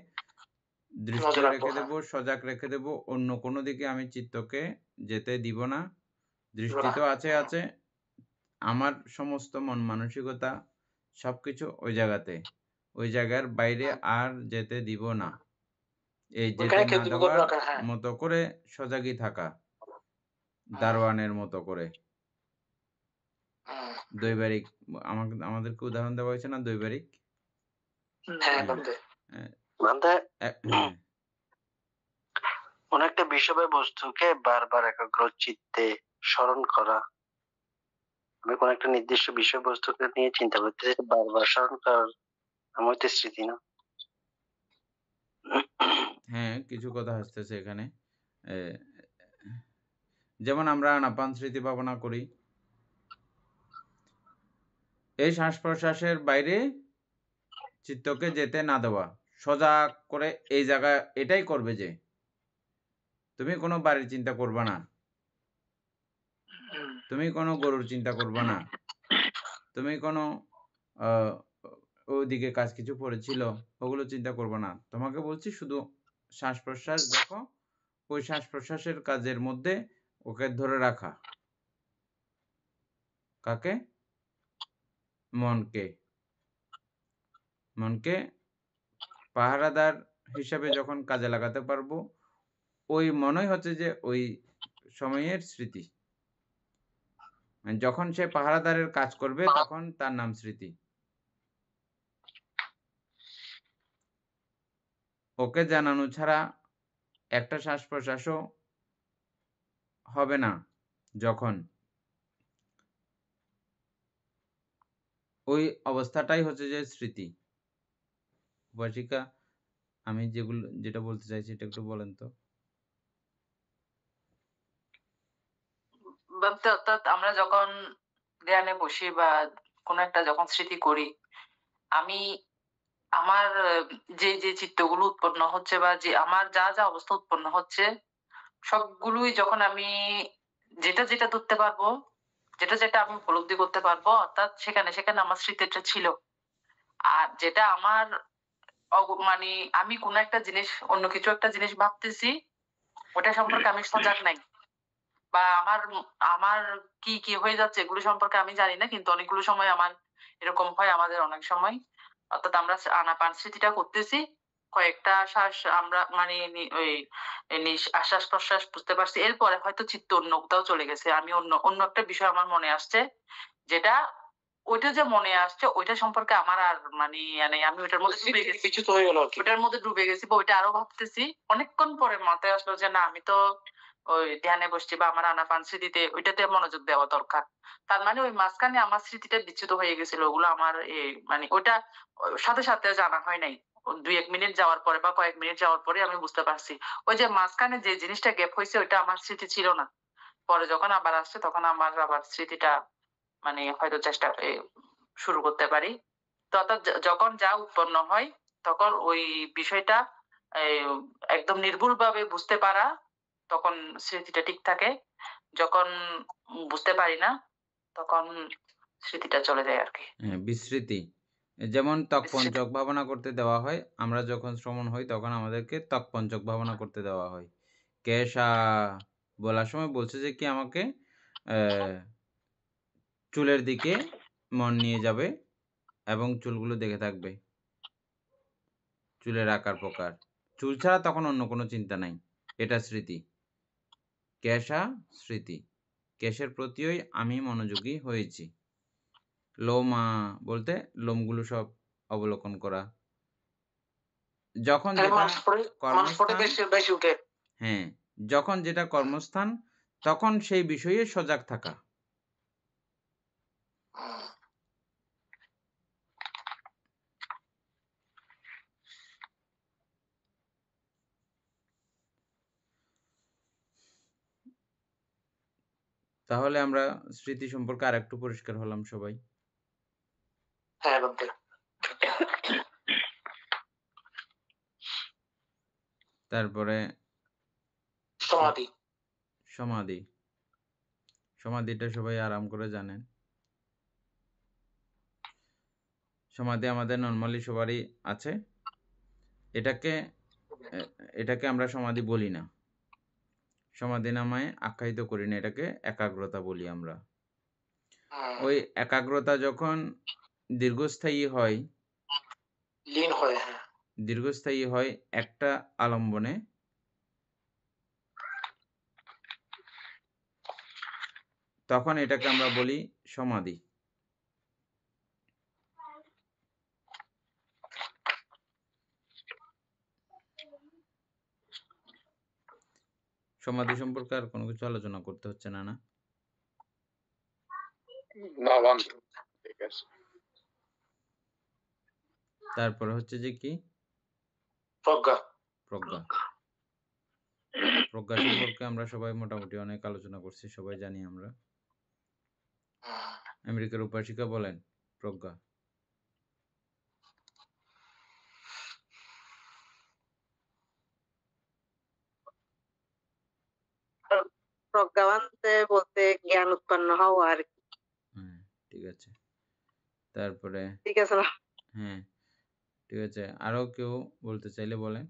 দৃষ্টি নজর রাখবো, রেখে হ্যাঁ দেবো, সজাগ রেখে দেবো, অন্য কোনো দিকে আমি চিত্তকে যেতে দিব না। দৃষ্টি তো আছে, আমার সমস্ত মন মানসিকতা সবকিছু ওই জায়গাতে, ওই জায়গার বাইরে আর যেতে দিব না। এই যেতে ওইখানে না কেন্দ্রীভূত দেওয়ার রাখা, হ্যাঁ মতো করে সজাগই থাকা, দারোয়ানের মতো করে। হুম, দৈবারিক, আমাদেরকে উদাহরণ দেওয়া হয়েছে না, দৈবারিক? হ্যাঁ হ্যাঁ, বাদতে মানে হ্যাঁ, কোন একটা বিষয় বস্তুকে বারবার একাগ্র চিত্তে স্মরণ করা। আমি কোন একটা নির্দিষ্ট বিষয়বস্তুকে নিয়ে চিন্তা করতে বারবার স্মরণ করার নাম হচ্ছে স্মৃতি, না? হ্যাঁ, কিছু কথা আসতেছে এখানে। এ, যেমন আমরা আনাপান স্মৃতি ভাবনা করি, এই শ্বাস প্রশ্বাসের বাইরে চিত্তকে যেতে না দেওয়া, সজাগ করে এই জায়গা এটাই করবে যে তুমি কোনো বাড়ির চিন্তা করবা না, তুমি কোনো গরুর চিন্তা করবা না, তুমি কোনো ওইদিকে কাজ কিছু পড়েছিল ওগুলো চিন্তা করবা না। তোমাকে বলছি শুধু শ্বাস প্রশ্বাস দেখো, ওই শ্বাস প্রশ্বাসের কাজের মধ্যে ওকে ধরে রাখা। কাকে? মনকে। মনকে পাহারাদার হিসাবে যখন কাজে লাগাতে পারবো, ওই মনেই হচ্ছে যে ওই সময়ের স্মৃতি। মানে যখন সে পাহারাদারের কাজ করবে তখন তার নাম স্মৃতি। ওকে জানানো ছাড়া একটা শ্বাস-প্রশ্বাসও হবে না যখন ওই অবস্থাটাই হচ্ছে যে স্মৃতি। উপাসিকা, আমি যেটা বলতে চাইছি এটা একটু বলেন তো? ভাবতে অর্থাৎ আমরা যখন ধ্যানে বসি বা কোনো একটা যখন স্মৃতি করি, আমি আমার যে চিত্তগুলো উৎপন্ন হচ্ছে বা যে আমার যা অবস্থা উৎপন্ন হচ্ছে সবগুলোই যখন আমি যেটা ধরতে পারবো, যেটা আমি উপলব্ধি করতে পারবো, অর্থাৎ সেখানে আমার স্মৃতিটা ছিল। আর যেটা আমার মানে আমি কোনো একটা জিনিস অন্য কিছু একটা জিনিস ভাবতেছি, ওটা সম্পর্কে আমি সজাগ নাই বা আমার কি হয়ে যাচ্ছে এগুলো সম্পর্কে আমি জানি না, কিন্তু অনেকগুলো সময় আমার এরকম হয়। আমাদের অনেক সময় অর্থাৎ আমরা আনাপান স্মৃতিটা করতেছি, কয়েকটা শ্বাস আমরা মানে ওই আশ্বাস প্রশ্বাস বুঝতে পারছি, এরপরে হয়তো চিত্ত অন্য কোথাও চলে গেছে, আমি অন্য একটা বিষয় আমার মনে আসছে, যেটা ওইটা যে মনে আসছে ওইটা সম্পর্কে আমার আর মানে আমি ওইটার মধ্যে ডুবে গেছি, কিছু তো হয়ে গেল আর কি। ওটার মধ্যে ডুবে গেছি বা ওইটা আরো ভাবতেছি। অনেকক্ষণ পরে মাথায় আসলো যে না, আমি তো ওই ধ্যানে বসছি বা আমার আনাপান স্মৃতিতে ওইটাতে মনোযোগ দেওয়া দরকার। তার মানে ওই মাঝখানে আমার স্মৃতিটা বিচ্যুত হয়ে গেছিল, ওগুলো আমার মানে ওইটা সাথে জানা হয় নাই। ২-১ মিনিট যাওয়ার পরে বা কয়েক মিনিট যাওয়ার পরে আমি বুঝতে পারছি ওই যে মাঝখানে যে জিনিসটা গ্যাপ হয়েছে ওইটা আমার স্মৃতি ছিল না। পরে যখন আবার আসছে তখন আমার আবার স্মৃতিটা মানে হয়তো চেষ্টা শুরু করতে পারি। তো অর্থাৎ যখন যা উৎপন্ন হয় তখন ওই বিষয়টা এই, একদম নির্ভুলভাবে বুঝতে পারা, তখন স্মৃতিটা ঠিক থাকে। যখন বুঝতে পারি না তখন স্মৃতিটা চলে যায় আর কি। হ্যাঁ, বিস্মৃতি। যেমন বিস্মৃতি। তৎপঞ্চক ভাবনা করতে দেওয়া হয়। আমরা যখন শ্রমণ হই তখন আমাদেরকে তৎপঞ্চক ভাবনা করতে দেওয়া হয়। কেশা বলার সময় বলছে যে কি আমাকে চুলের দিকে মন নিয়ে যাবে এবং চুলগুলো দেখে থাকবে। চুলের আকার প্রকার। চুল ছাড়া তখন অন্য কোনো চিন্তা নাই। এটা স্মৃতি। কেশা স্মৃতি। কেশের প্রতিই আমি মনোযোগী হয়েছি। লোমা বলতে লোমগুলো সব অবলোকন করা। যখন তাহলে যেটা মানুষ পরে কর্মস্থান, বেশি উঠে। হ্যাঁ, যখন যেটা কর্মস্থান তখন সেই বিষয়ে সজাগ থাকা। তাহলে আমরা স্মৃতি সম্পর্কে আরেকটু পরিষ্কার হলাম সবাই। হ্যাঁ বলতে। তারপরে সমাধি। সমাধি। সমাধিটা সবাই আরাম করে জানেন। সমাধি আমাদের নরমালি সবারই আছে। এটাকে এটাকে আমরা সমাধি বলি না। সমাধি নামায় আখ্যায়িত করি না, এটাকে একাগ্রতা বলি আমরা। ওই একাগ্রতা যখন দীর্ঘস্থায়ী হয়, লীন হয়। হ্যাঁ, দীর্ঘস্থায়ী হয় একটা আলম্বনে, তখন এটাকে আমরা বলি সমাধি। সমাধি সম্পর্কে আর কোনো কিছু আলোচনা করতে হচ্ছে না, না? না বন্ধু, ঠিক আছে। তারপরে হচ্ছে যে কি প্রজ্ঞা। প্রজ্ঞা। প্রজ্ঞা সম্পর্কে আমরা সবাই মোটামুটি অনেক আলোচনা করছি, সবাই জানি আমরা। আমেরিকার উপাসিকা বলেন প্রজ্ঞা। প্রজ্ঞাবান বলতে জ্ঞান উৎপন্ন হওয়া আর কি। হ্যাঁ, ঠিক আছে। তারপরে ঠিক আছে না? হ্যাঁ, ঠিক আছে। আরো কেউ বলতে চাইলে বলেন।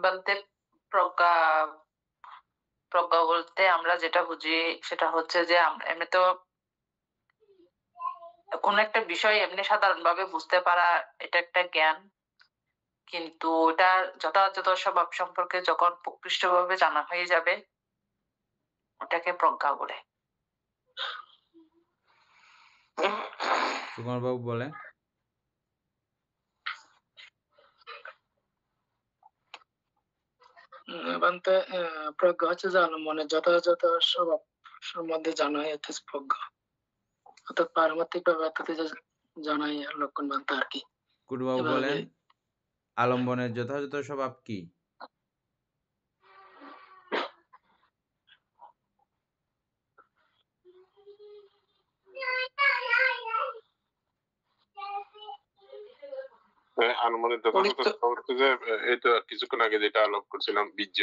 বলতে প্রজ্ঞা প্রজ্ঞা বলতে আমরা যেটা বুঝি সেটা হচ্ছে যে আমরা এমনি তো কোন একটা বিষয় এমনি সাধারণভাবে বুঝতে পারা, এটা একটা জ্ঞান। কিন্তু ওটা যথাযথ স্বভাব সম্পর্কে যখন প্রকৃষ্টভাবে জানা হয়ে যাবে, ওটাকে প্রজ্ঞা বলে। সুকুমার বাবু বলেন। বান্তে প্রজ্ঞা হচ্ছে যে আলম্বনের যথাযথ স্বভাব সম্বন্ধে জানা হইতেছে প্রজ্ঞা, অর্থাৎ পারমাত্মিক ভাবে অর্থাৎ যে জানাই লক্ষণ বান্তে আর কি। কুটুবাবু এভাবে বলেন, আলম্বনের যথাযথ স্বভাব কি? আনুমানিক যথাযথ খবর হচ্ছে যে এই তো কিছুক্ষণ আগে যেটা আলোপ করছিলাম, বীর্য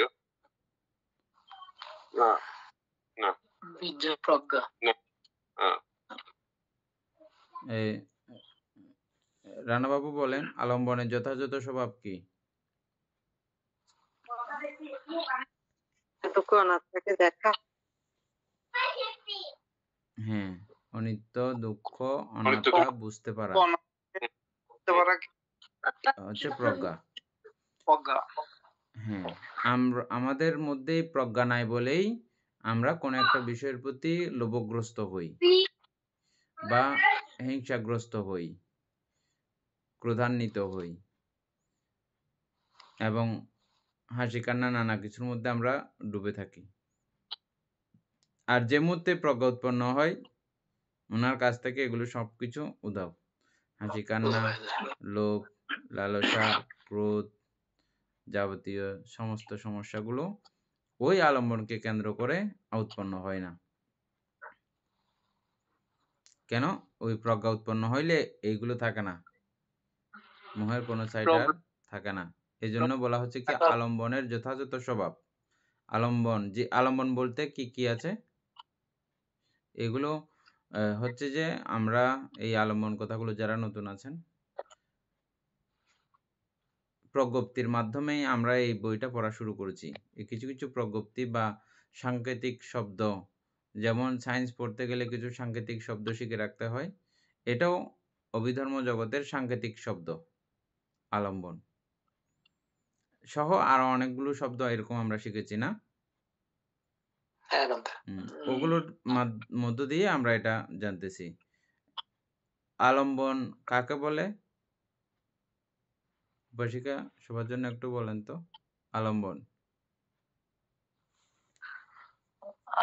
না না বীর্য প্রজ্ঞা। এই রানাবাবু বলেন, আলম্বনের যথাযথ স্বভাব কি? এটুকু অনাত্মাকে দেখা। হ্যাঁ, অনিত্য, দুঃখ, অনাত্মা বুঝতে পারা হচ্ছে প্রজ্ঞা। হ্যাঁ, আমাদের মধ্যে প্রজ্ঞা নাই বলেই আমরা কোন একটা বিষয়ের প্রতি লোভগ্রস্ত হই বা হিংসাগ্রস্ত হই, ক্রোধান্বিত হই এবং হাসি কান্না নানা কিছুর মধ্যে আমরা ডুবে থাকি। আর যে মুহূর্তে প্রজ্ঞা উৎপন্ন হয়, ওনার কাছ থেকে এগুলো সবকিছু উধাও। হাসি কান্না, লোভ, লালসা, ক্রোধ, যাবতীয় সমস্ত সমস্যাগুলো ওই আলম্বনকে কেন্দ্র করে উৎপন্ন হয় না। কেন? ওই প্রজ্ঞা উৎপন্ন হইলে এইগুলো থাকে না, মোহের কোনো সাইড আর থাকে না। এই জন্য বলা হচ্ছে কি আলম্বনের যথাযথ স্বভাব। আলম্বন, যে আলম্বন বলতে কি কি আছে, এগুলো হচ্ছে যে আমরা এই আলম্বন কথাগুলো যারা নতুন আছেন, প্রজ্ঞপ্তির মাধ্যমেই আমরা এই বইটা পড়া শুরু করেছি। এই কিছু কিছু প্রজ্ঞপ্তি বা সাংকেতিক শব্দ, যেমন সায়েন্স পড়তে গেলে কিছু সাংকেতিক শব্দ শিখে রাখতে হয়, এটাও অভিধর্ম জগতের সাংকেতিক শব্দ, আলম্বন সহ আরো অনেকগুলো শব্দ এরকম আমরা শিখেছি না? ওগুলোর মধ্য দিয়ে আমরা এটা জানতেছি। আলম্বন কাকে বলে? বশিকা, সবার জন্য একটু বলেন তো আলম্বন।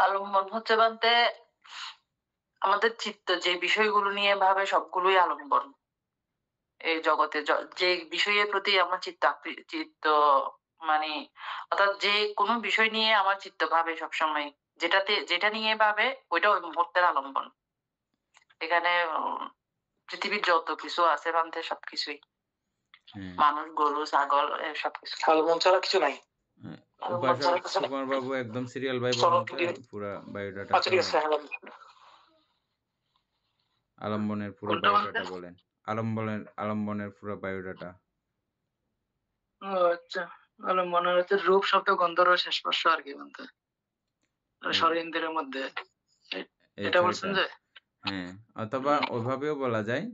আলম্বন হচ্ছে বলতে আমাদের চিত্ত যে বিষয়গুলো নিয়ে ভাবে সবগুলোই আলম্বন। এই জগতে যে বিষয়ের প্রতি আমার চিত্ত মানে অর্থাৎ যে কোনো বিষয় নিয়ে আমার চিত্ত ভাবে সবসময়, যেটা নিয়ে ভাবে ওইটা ওই মুহূর্তের আলম্বন। এখানে পৃথিবীর যত কিছু আছে বান্ধে সবকিছুই, মানুষ, গরু, ছাগল, সবকিছু। আলম্বন ছাড়া কিছু নাই। সুকুমার বাবু একদম সিরিয়াল ভাই বলেন পুরো বায়োডাটা। আলম্বনের পুরো বায়োডাটা বলেন। আলম্বনের পুরো বায়োডাটা। আচ্ছা, আলম্বনের হচ্ছে রূপ, শব্দ, গন্ধ, রস, স্পর্শ আর কি বলতে শরীরের মধ্যে এটা বলছেন যে। হ্যাঁ, অথবা ওইভাবেও বলা যায়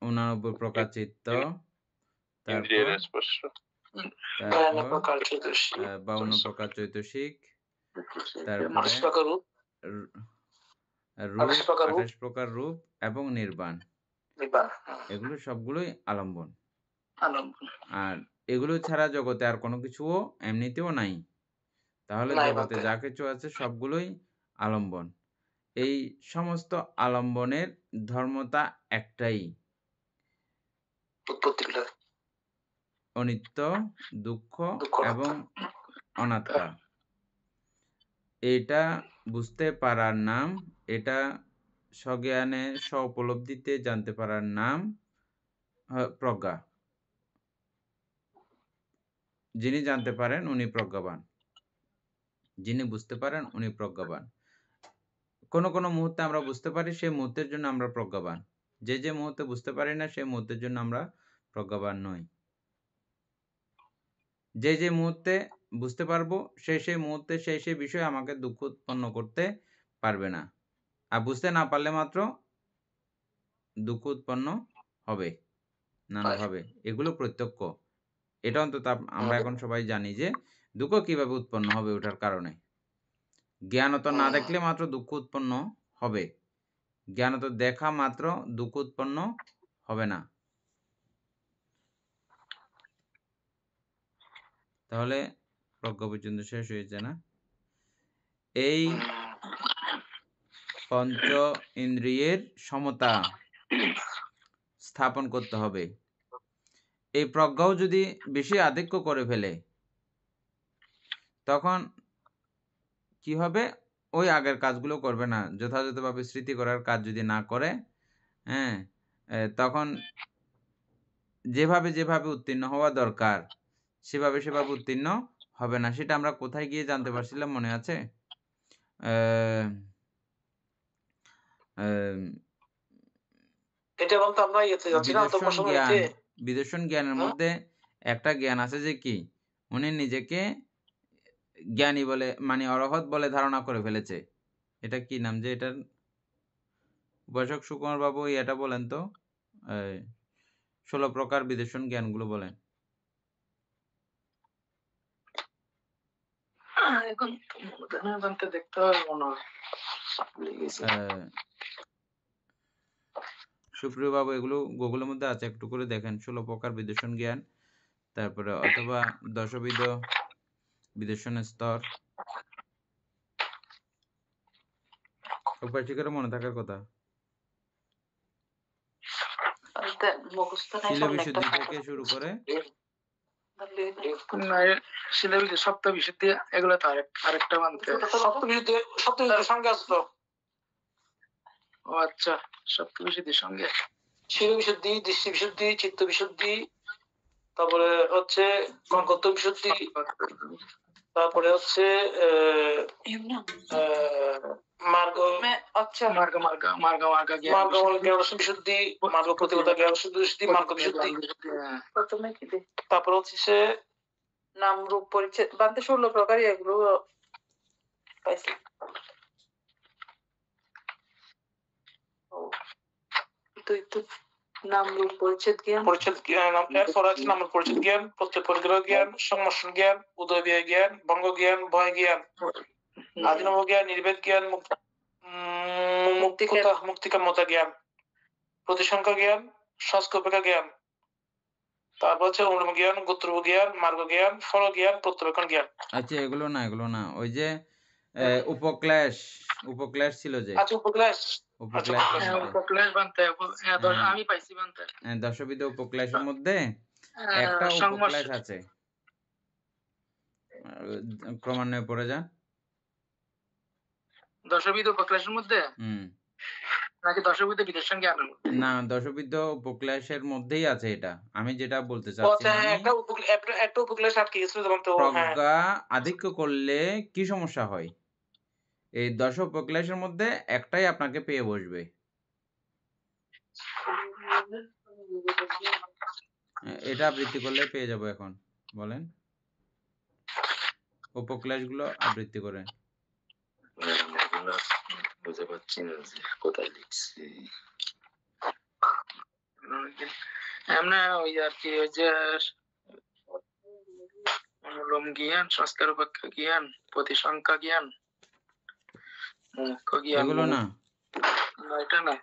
89 প্রকার চিত্ত, তারপর 52 প্রকার চৈতসিক, তারপরে রূপ, 28 প্রকার রূপ এবং নির্বাণ। এগুলো সবগুলোই আলম্বন। আর এগুলো ছাড়া জগতে আর কোনো কিছুও এমনিতেও নাই। তাহলে জগতে যা কিছু আছে সবগুলোই আলম্বন। এই সমস্ত আলম্বনের ধর্মতা একটাই, অনিত্য, দুঃখ এবং অনাত্মা। এটা বুঝতে পারার নাম, এটা স্বজ্ঞানে স্বউপলব্ধিতে জানতে পারার নাম প্রজ্ঞা। যিনি জানতে পারেন উনি প্রজ্ঞাবান, যিনি বুঝতে পারেন উনি প্রজ্ঞাবান। কোনো কোনো মুহূর্তে আমরা বুঝতে পারি, সেই মুহূর্তের জন্য আমরা প্রজ্ঞাবান। যে মুহূর্তে বুঝতে পারি না, সেই মুহূর্তের জন্য আমরা প্রজ্ঞাবান নই। যে মুহূর্তে বুঝতে পারবো, সেই মুহূর্তে সেই বিষয়ে আমাকে দুঃখ উৎপন্ন করতে পারবে না। আর বুঝতে না পারলে মাত্র দুঃখ উৎপন্ন হবে নানাভাবে। এগুলো প্রত্যক্ষ। এটা অন্তত আমরা এখন সবাই জানি যে দুঃখ কিভাবে উৎপন্ন হবে ওটার কারণে। জ্ঞানত না দেখলে মাত্র দুঃখ উৎপন্ন হবে। জ্ঞানত দেখা মাত্র দুঃখ উৎপন্ন হবে না। তাহলে প্রজ্ঞা পর্যন্ত শেষ হয়েছে না? এই পঞ্চ ইন্দ্রিয়ের সমতা স্থাপন করতে হবে। এই প্রজ্ঞাও যদি বেশি আধিক্য করে ফেলে তখন কি হবে? ওই আগের কাজগুলো করবে না। যথাযথভাবে স্মৃতি করার কাজ যদি না করে, হ্যাঁ, তখন যেভাবে উত্তীর্ণ হওয়া দরকার সেভাবে উত্তীর্ণ হবে না। সেটা আমরা কোথায় গিয়ে জানতে পারছিলাম মনে আছে? এটা বলতে আমরা ইয়েতে যাচ্ছি না, বিদর্শন জ্ঞানের মধ্যে একটা জ্ঞান আছে যে কি উনি নিজেকে জ্ঞানী বলে মানে অরহৎ বলে ধারণা করে ফেলেছে। এটা কি নাম যে এটার? উপাসক সুকুমার বাবু এটা বলেন তো, 16 প্রকার বিদর্শন জ্ঞানগুলো বলেন। এখন দেখতে হবে মনে হয়। সুপ্রিয় বাবু এগুলো গুগলের মধ্যে আছে, একটু করে দেখেন। 16 প্রকার বিদর্শন জ্ঞান, তারপরে অথবা দশবিধ বিদর্শনের স্তর। উপাসিকারও মনে থাকার কথা। শিলবিশুদ্ধি থেকে শুরু করে সপ্তবিশুদ্ধি এগুলো তো আরেকটা মানতে। সপ্তবিশুদ্ধির সঙ্গে আছে তো। ও আচ্ছা, সপ্তবিশুদ্ধির সঙ্গে শিলবিশুদ্ধি, দৃষ্টি বিশুদ্ধি, চিত্ত বিশুদ্ধি, তারপরে হচ্ছে কর্কট বিশুদ্ধি, তারপরে হচ্ছে মার্গ বিশুদ্ধি, মার্গ প্রতিপদা জ্ঞান বিশুদ্ধি, মার্গ বিশুদ্ধি। তারপর হচ্ছে নাম রূপ পরিচ্ছেদ বানতে 16 প্রকারই এগুলো পাইছি। নাম রূপ পরিচ্ছেদ জ্ঞান, এরপর আছে নাম রূপ পরিচ্ছেদ জ্ঞান, প্রত্যয় পরিগ্রহ জ্ঞান, সংমর্ষণ জ্ঞান, উদয় ব্যয় জ্ঞান, ভঙ্গ জ্ঞান, ভয় জ্ঞান, আদিনব জ্ঞান, নির্ভেদ জ্ঞান, মুক্তিকামতা জ্ঞান, প্রতিসংখ্যা জ্ঞান, সংস্কল্পিকা জ্ঞান, তারপর হচ্ছে অনুম জ্ঞান, গোত্র জ্ঞান, মার্গ জ্ঞান, ফল জ্ঞান, প্রত্যবেক্ষণ জ্ঞান। আচ্ছা এগুলো না ওই যে উপক্লেশ ছিল যে। আচ্ছা উপক্লেশ বানতে আমি পাইছি বানতে। দশবিধ উপক্লেশের মধ্যে একটা উপক্লেশ আছে, ক্রমান্বয়ে পড়ে যান। দশবিধ উপক্লেশের মধ্যে নাকি দশবিধ বিদর্শন জ্ঞান? না, দশবিধ উপক্লেশের মধ্যেই আছে এটা। আমি যেটা বলতে চাচ্ছি একটা উপক্লেশ আটকে গেছিল। প্রজ্ঞা আধিক্য করলে কি সমস্যা হয়? এই 10 উপক্লেশের মধ্যে একটাই আপনাকে পেয়ে বসবে। এটা আবৃত্তি করলে পেয়ে যাবো। এখন বলেন উপক্লেশগুলো আবৃত্তি করেন। বুঝতে পারছি না কোথায় লিখছি। আমরা ওই আর কি ওই যে অনুলোম জ্ঞান, সংস্কার উপেক্ষা জ্ঞান, প্রতিসংখ্যা জ্ঞান, মুখ্য জ্ঞান, এগুলো না, এটা না।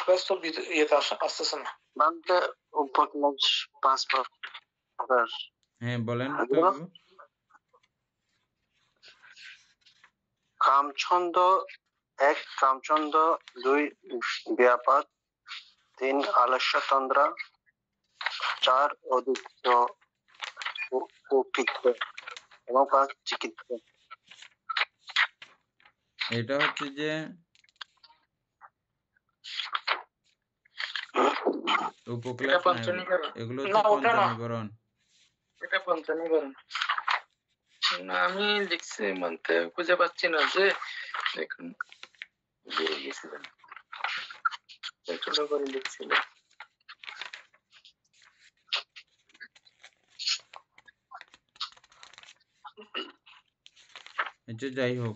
উপক্লাস তো ইয়েতে আসতেছে না। বাংলা উপক্লাস 5 প্রকার। হ্যাঁ বলেন তো এগুলো এগুলো। কামছন্দ 1 কামছন্দ, 2 ব্যাপাদ, 3 আলস্যতন্দ্রা, 4 অদিত্য কৃত্য এবং 5 চিকিৎসা। এটা হচ্ছে যে উপক্লাস এটা না, পঞ্চনীকরণ। এগুলো না, হচ্ছে ওটা না। পঞ্চনীকরণ। এটা পঞ্চনীকরণ। না, আমি লিখছি মানতে খুঁজে পাচ্ছি না যে, দেখুন দিয়ে গেছিলাম, ছোট করে লিখছিলাম। এটা যাই হোক,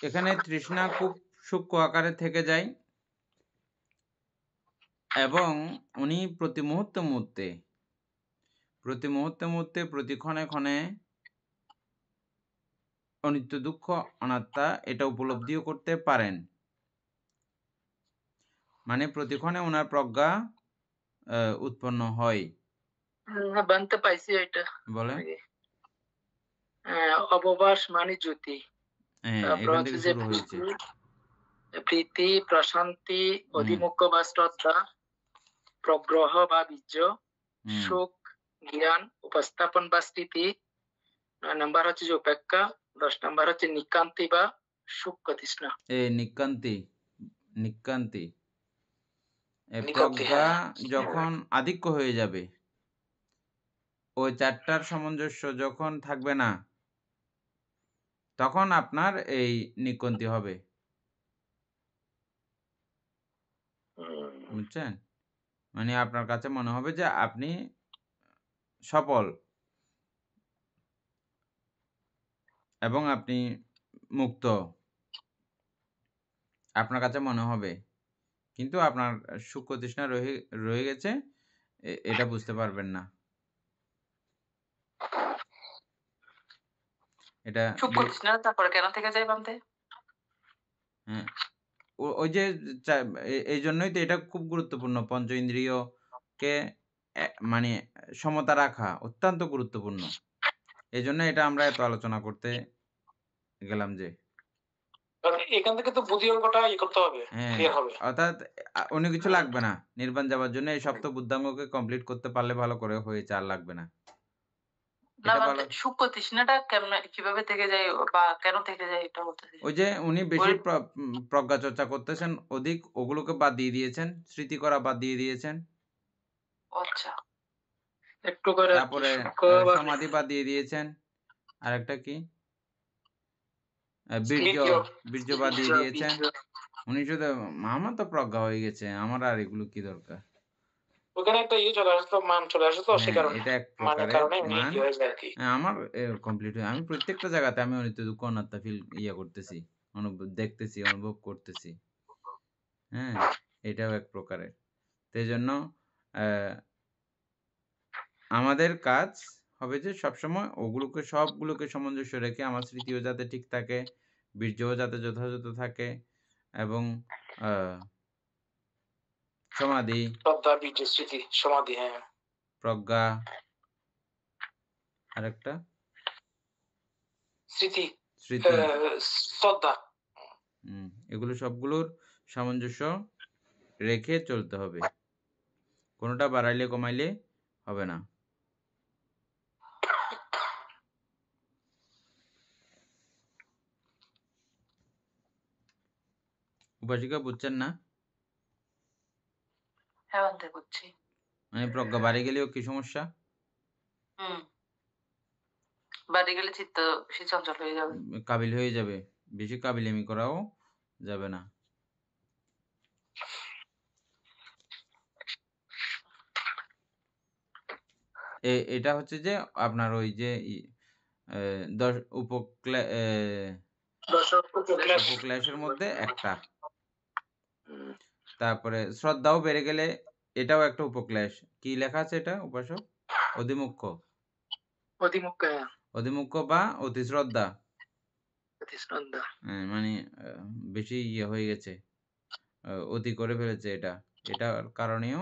এখানে তৃষ্ণা খুব সূক্ষ্ম আকারে থেকে যায় এবং উনি প্রতি মুহূর্তে প্রতি ক্ষণে ক্ষণে অনিত্য দুঃখ অনাত্মা এটা উপলব্ধিও করতে পারেন। মানে প্রতিক্ষণে ওনার প্রজ্ঞা উৎপন্ন হয়। বানতে পাইছি এটা বলে আগে। অববাস মানে জ্যোতি, হ্যাঁ, তারপর এখান হচ্ছে থেকে যে শুরু হয়েছে। প্রীতি, প্রশান্তি, অধিমুখ্য বা শ্রদ্ধা, প্রগ্রহ বা বীর্য, সুখ, জ্ঞান, উপস্থাপন বা স্থিতি। 9 নাম্বার হচ্ছে যে উপেক্ষা, 10 নাম্বার হচ্ছে নিকান্তি বা সূক্ষ্ম তৃষ্ণা। নিকান্তি নিকান্তি, প্রজ্ঞা হ্যাঁ। যখন আধিক্য হয়ে যাবে, ওই চারটার সামঞ্জস্য যখন থাকবে না, তখন আপনার এই নিকন্তি হবে। বুঝছেন? মানে আপনার কাছে মনে হবে যে আপনি সফল এবং আপনি মুক্ত, আপনার কাছে মনে হবে, কিন্তু আপনার সূক্ষ্ম তৃষ্ণা রয়ে গেছে, এটা বুঝতে পারবেন না। এটা সূক্ষ্ম তৃষ্ণা তারপরে কেন থেকে যায় বামতে? হ্যাঁ, ওই যে এই জন্যই তো এটা খুব গুরুত্বপূর্ণ। পঞ্চ ইন্দ্রিয়কে মানে সমতা রাখা অত্যন্ত গুরুত্বপূর্ণ। এই জন্য এটা আমরা এত আলোচনা করতে গেলাম যে এখান থেকে তো বুদ্ধি অঙ্কটা করতে হবে, ক্লিয়ার হবে। অর্থাৎ অন্য কিছু লাগবে না নির্বাণ যাওয়ার জন্য। এই সপ্ত বুদ্ধাঙ্গকে কমপ্লিট করতে পারলে ভালো করে হয়েছে, আর লাগবে না। না বামতে সূক্ষ্ম তৃষ্ণাটা কেমনে কিভাবে থেকে যায় বা কেন থেকে যায় এটা বলতেছি। ওই যে উনি বেশি প্রজ্ঞা চর্চা করতেছেন, অধিক ওগুলোকে বাদ দিয়ে দিয়েছেন, স্মৃতি করা বাদ দিয়ে দিয়েছেন। আচ্ছা, একটু করে তারপরে সমাধি বাদ দিয়ে দিয়েছেন। আরেকটা কি বীর্য বাদ দিয়ে দিয়েছেন। উনি শুধু আমার তো প্রজ্ঞা হয়ে গেছে, আমার আর এগুলো কি দরকার। ওখানে একটা চলে আসে তো, মান চলে আসে তো, সে কারণে এটা এক মানের প্রকারের কারণে মান। কি হয়ে যায় আর কি। আমার কমপ্লিট হয়ে আমি প্রত্যেকটা জায়গাতে আমি অনিত্য দুঃখ অনাত্মা ফিল করতেছি, দেখতেছি, অনুভব করতেছি। হ্যাঁ, এটাও এক প্রকারের। সেই জন্য আমাদের কাজ হবে যে সবসময় সবগুলোকে সামঞ্জস্য রেখে আমার স্মৃতিও যাতে ঠিক থাকে, বীর্যও যাতে যথাযথ থাকে, এবং সমাধি, শ্রদ্ধা, বীর্য, স্মৃতি, সমাধি, হ্যাঁ, প্রজ্ঞা, আরেকটা স্মৃতি, শ্রদ্ধা, এগুলো সবগুলোর সামঞ্জস্য রেখে চলতে হবে। কোনোটা বাড়াইলে কমাইলে হবে না। উপাসিকা বুঝছেন না? হ্যাঁ বামতে বুঝছি। মানে প্রজ্ঞা বাড়ে গেলেও কি সমস্যা? বাড়ি গেলে চিত্ত বেশি চঞ্চল হয়ে যাবে, কাবিল হয়ে যাবে। বেশি কাবিলেমি করাও যাবে না। এটা হচ্ছে যে আপনার ওই যে উপক্লেশের মধ্যে একটা। তারপরে শ্রদ্ধাও বেড়ে গেলে এটাও একটা উপক্লেশ। কি লেখা আছে এটা উপাসক? অধিমুখ্য বা অতি শ্রদ্ধা। অতি শ্রদ্ধা। মানে বেশি ইয়ে হয়ে গেছে, অতি করে ফেলেছে এটার কারণেও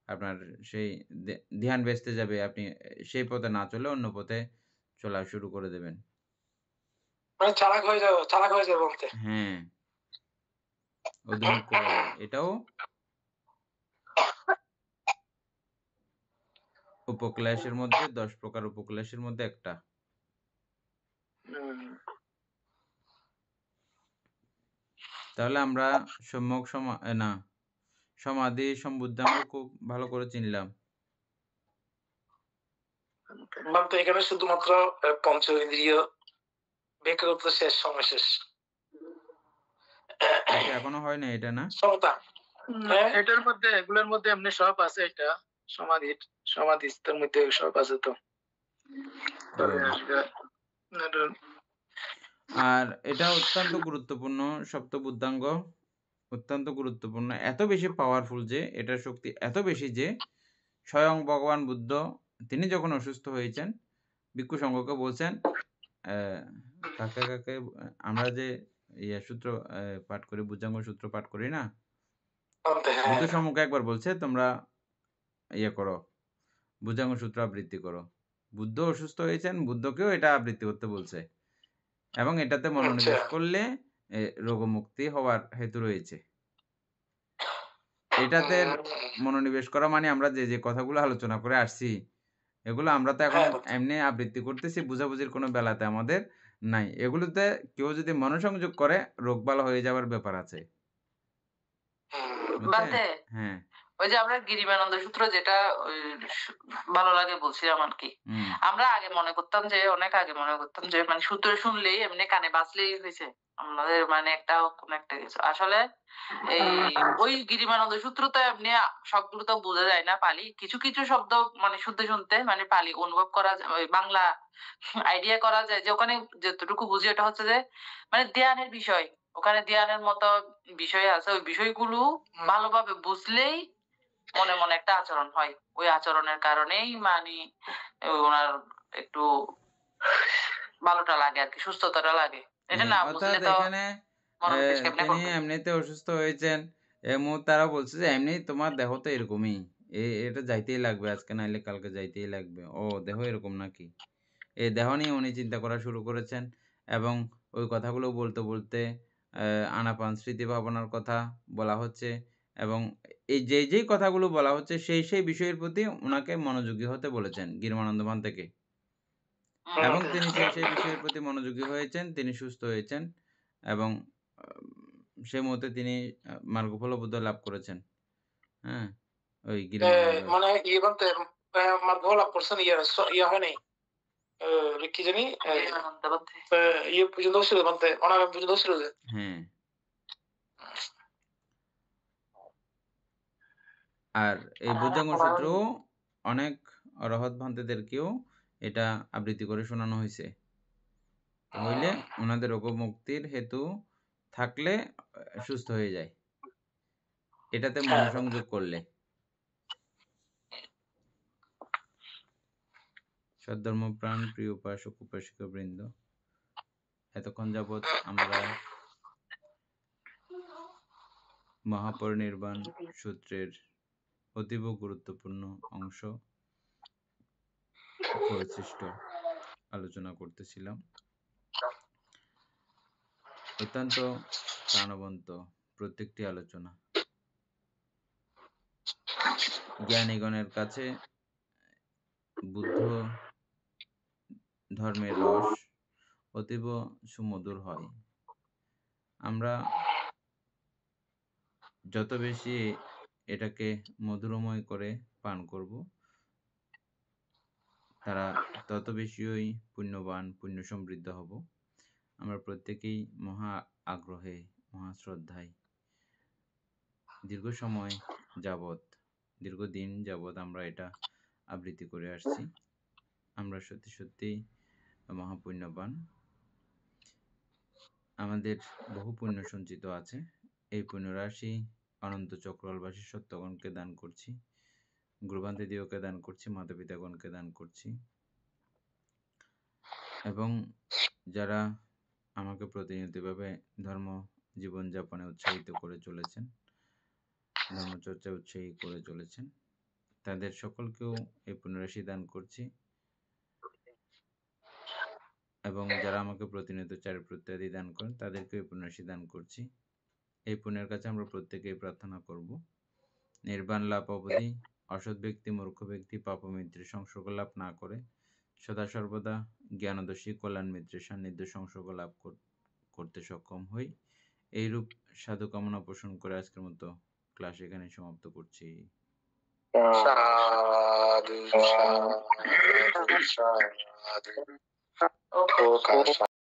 আপনার সেই ধ্যান ভেস্তে যাবে। আপনি সেই পথে না চলে অন্য পথে চলা শুরু করে দেবেন। মানে চালাক হয়ে যাবে বলতে। হ্যাঁ, অধমুখ করে যাবে। এটাও উপক্লেশের মধ্যে 10 প্রকার উপক্লেশের মধ্যে একটা। তাহলে আমরা সম্যক সমাধি সম্বুদ্ধাঙ্গ খুব ভালো করে চিনলাম। বলতে এখানে শুধুমাত্র পঞ্চ ইন্দ্রিয় ব্যাখ্যা করতে সময় শেষ। এটা এখনো হয় না, এটা না? সমতা। হ্যাঁ। এটার মধ্যে এগুলোর মধ্যে এমনি সব আছে, এটা সমাধির মধ্যে সব আছে তো। আর এটা অত্যন্ত গুরুত্বপূর্ণ, সপ্ত বুদ্ধাঙ্গ অত্যন্ত গুরুত্বপূর্ণ। এত বেশি পাওয়ারফুল যে এটার শক্তি এত বেশি যে স্বয়ং ভগবান বুদ্ধ তিনি যখন অসুস্থ হয়েছেন ভিক্ষু সংঘকে বলছেন, কাকে আমরা যে সূত্র পাঠ করি, বুদ্ধাঙ্গ সূত্র পাঠ করি না, বুদ্ধ সম্মুখে একবার বলছে তোমরা করো, বুদ্ধাঙ্গ সূত্র আবৃত্তি করো। বুদ্ধ অসুস্থ হয়েছেন, বুদ্ধকেও এটা আবৃত্তি করতে বলছে এবং এটাতে মনোনিবেশ করলে রোগমুক্তি হওয়ার হেতু রয়েছে। এটাতে মনোনিবেশ করা মানে আমরা যে কথাগুলো আলোচনা করে আসছি এগুলো আমরা তো এখন এমনি আবৃত্তি করতেছি, বুঝাবুঝির কোনো বেলাতে আমাদের নাই। এগুলোতে কেউ যদি মনোসংযোগ করে রোগ ভালো হয়ে যাওয়ার ব্যাপার আছে। হ্যাঁ, ওই যে আমরা গিরিবানন্দ সূত্র যেটা ভালো লাগে বলছিলাম আর কি। আমরা আগে মনে করতাম যে অনেক আগে মনে করতাম যে মানে সূত্র শুনলেই এমনি কানে বাজলেই হয়েছে আমাদের মানে একটা কোন একটা কিছু। আসলে এই ওই গিরিবানন্দ সূত্র তো এমনি সবগুলো তো বোঝা যায় না পালি, কিছু কিছু শব্দ মানে শুনতে শুনতে মানে পালি অনুভব করা যায়, ওই বাংলা আইডিয়া করা যায় যে ওখানে যতটুকু বুঝি ওটা হচ্ছে যে মানে ধ্যানের বিষয়, ওখানে ধ্যানের মতো বিষয় আছে, ওই বিষয়গুলো ভালোভাবে বুঝলেই মনে মনে একটা আচরণ হয়, ওই আচরণের কারণেই মানে ওনার একটু ভালোটা লাগে আর কি, সুস্থতাটা লাগে। এটা না বুঝলে তো এখানে তিনি এমনিতে অসুস্থ হয়েছেন, তারা বলছে যে এমনি তোমার দেহ তো এরকমই, এটা যাইতেই লাগবে, আজকে নাইলে কালকে যাইতেই লাগবে। ও দেহ এরকম নাকি? এই দেহ নিয়ে উনি চিন্তা করা শুরু করেছেন এবং ওই কথাগুলো বলতে বলতে আনাপান স্মৃতি ভাবনার কথা বলা হচ্ছে এবং এই যেই কথাগুলো বলা হচ্ছে সেই বিষয়ের প্রতি উনাকে মনোযোগী হতে বলেছেন গিরমানন্দ ভান থেকে এবং তিনি সেই বিষয়ের প্রতি মনোযোগী হয়েছেন, তিনি সুস্থ হয়েছেন এবং সেই মুহূর্তে তিনি মার্গফল বুদ্ধ লাভ করেছেন। হ্যাঁ, ওই মানে বলতে মার্গফল লাভ করছেন, হয় নাই কি জানি পর্যন্ত ছিল বলতে অনাগাম পর্যন্ত ছিল যে। হ্যাঁ, আর এই বুদ্ধাঙ্গ সূত্র অনেক অরহৎ ভান্তেদেরকেও এটা আবৃত্তি করে শোনানো হয়েছে। হইলে ওনাদের রোগমুক্তির হেতু থাকলে সুস্থ হয়ে যায় এটাতে মনোসংযোগ করলে। সদ্ধর্মপ্রাণ প্রিয় উপাসক উপাসিকা বৃন্দ, এতক্ষণ যাবৎ আমরা মহাপরিনির্বাণ সূত্রের অতীব গুরুত্বপূর্ণ অংশ পরিশিষ্ট আলোচনা করতেছিলাম। অত্যন্ত প্রাণবন্ত প্রত্যেকটি আলোচনা জ্ঞানীগণের কাছে বুদ্ধ ধর্মের রস অতীব সুমধুর হয়। আমরা যত বেশি এটাকে মধুরময় করে পান করব তারা তত বেশিই পুণ্যবান পুণ্য সমৃদ্ধ হব। আমরা প্রত্যেকেই মহা আগ্রহে মহা শ্রদ্ধায় দীর্ঘদিন যাবৎ আমরা এটা আবৃত্তি করে আসছি। আমরা সত্যি সত্যি মহাপুণ্যবান, আমাদের বহু পুণ্য সঞ্চিত আছে। এই পুণ্যরাশি অনন্ত চক্রবাসী সত্যগণকে দান করছি, গুরুবান্তেদীয়কে দান করছি, মাতা পিতাগণকে দান করছি এবং যারা আমাকে প্রতিনিয়তভাবে ধর্ম জীবনযাপনে উৎসাহিত করে চলেছেন, ধর্মচর্চায় উৎসাহী করে চলেছেন, তাদের সকলকেও এই পুণ্যরাশি দান করছি। এবং যারা আমাকে প্রতিনিয়ত চারিত্র ইত্যাদি দান করেন তাদেরকেও এই পুণ্যরাশি দান করছি। এই পুণ্যের কাছে আমরা প্রত্যেকেই প্রার্থনা করব নির্বাণ লাভ অবধি অসৎ ব্যক্তি, মূর্খ ব্যক্তি, পাপমিত্রের সংসর্গ লাভ না করে সদা সর্বদা জ্ঞানদর্শী কল্যাণ মিত্রের সান্নিধ্য সংসর্গ লাভ করতে সক্ষম হই। এইরূপ সাধু কামনা পোষণ করে আজকের মতো ক্লাস এখানে সমাপ্ত করছি। সাধু সাধু সাধু।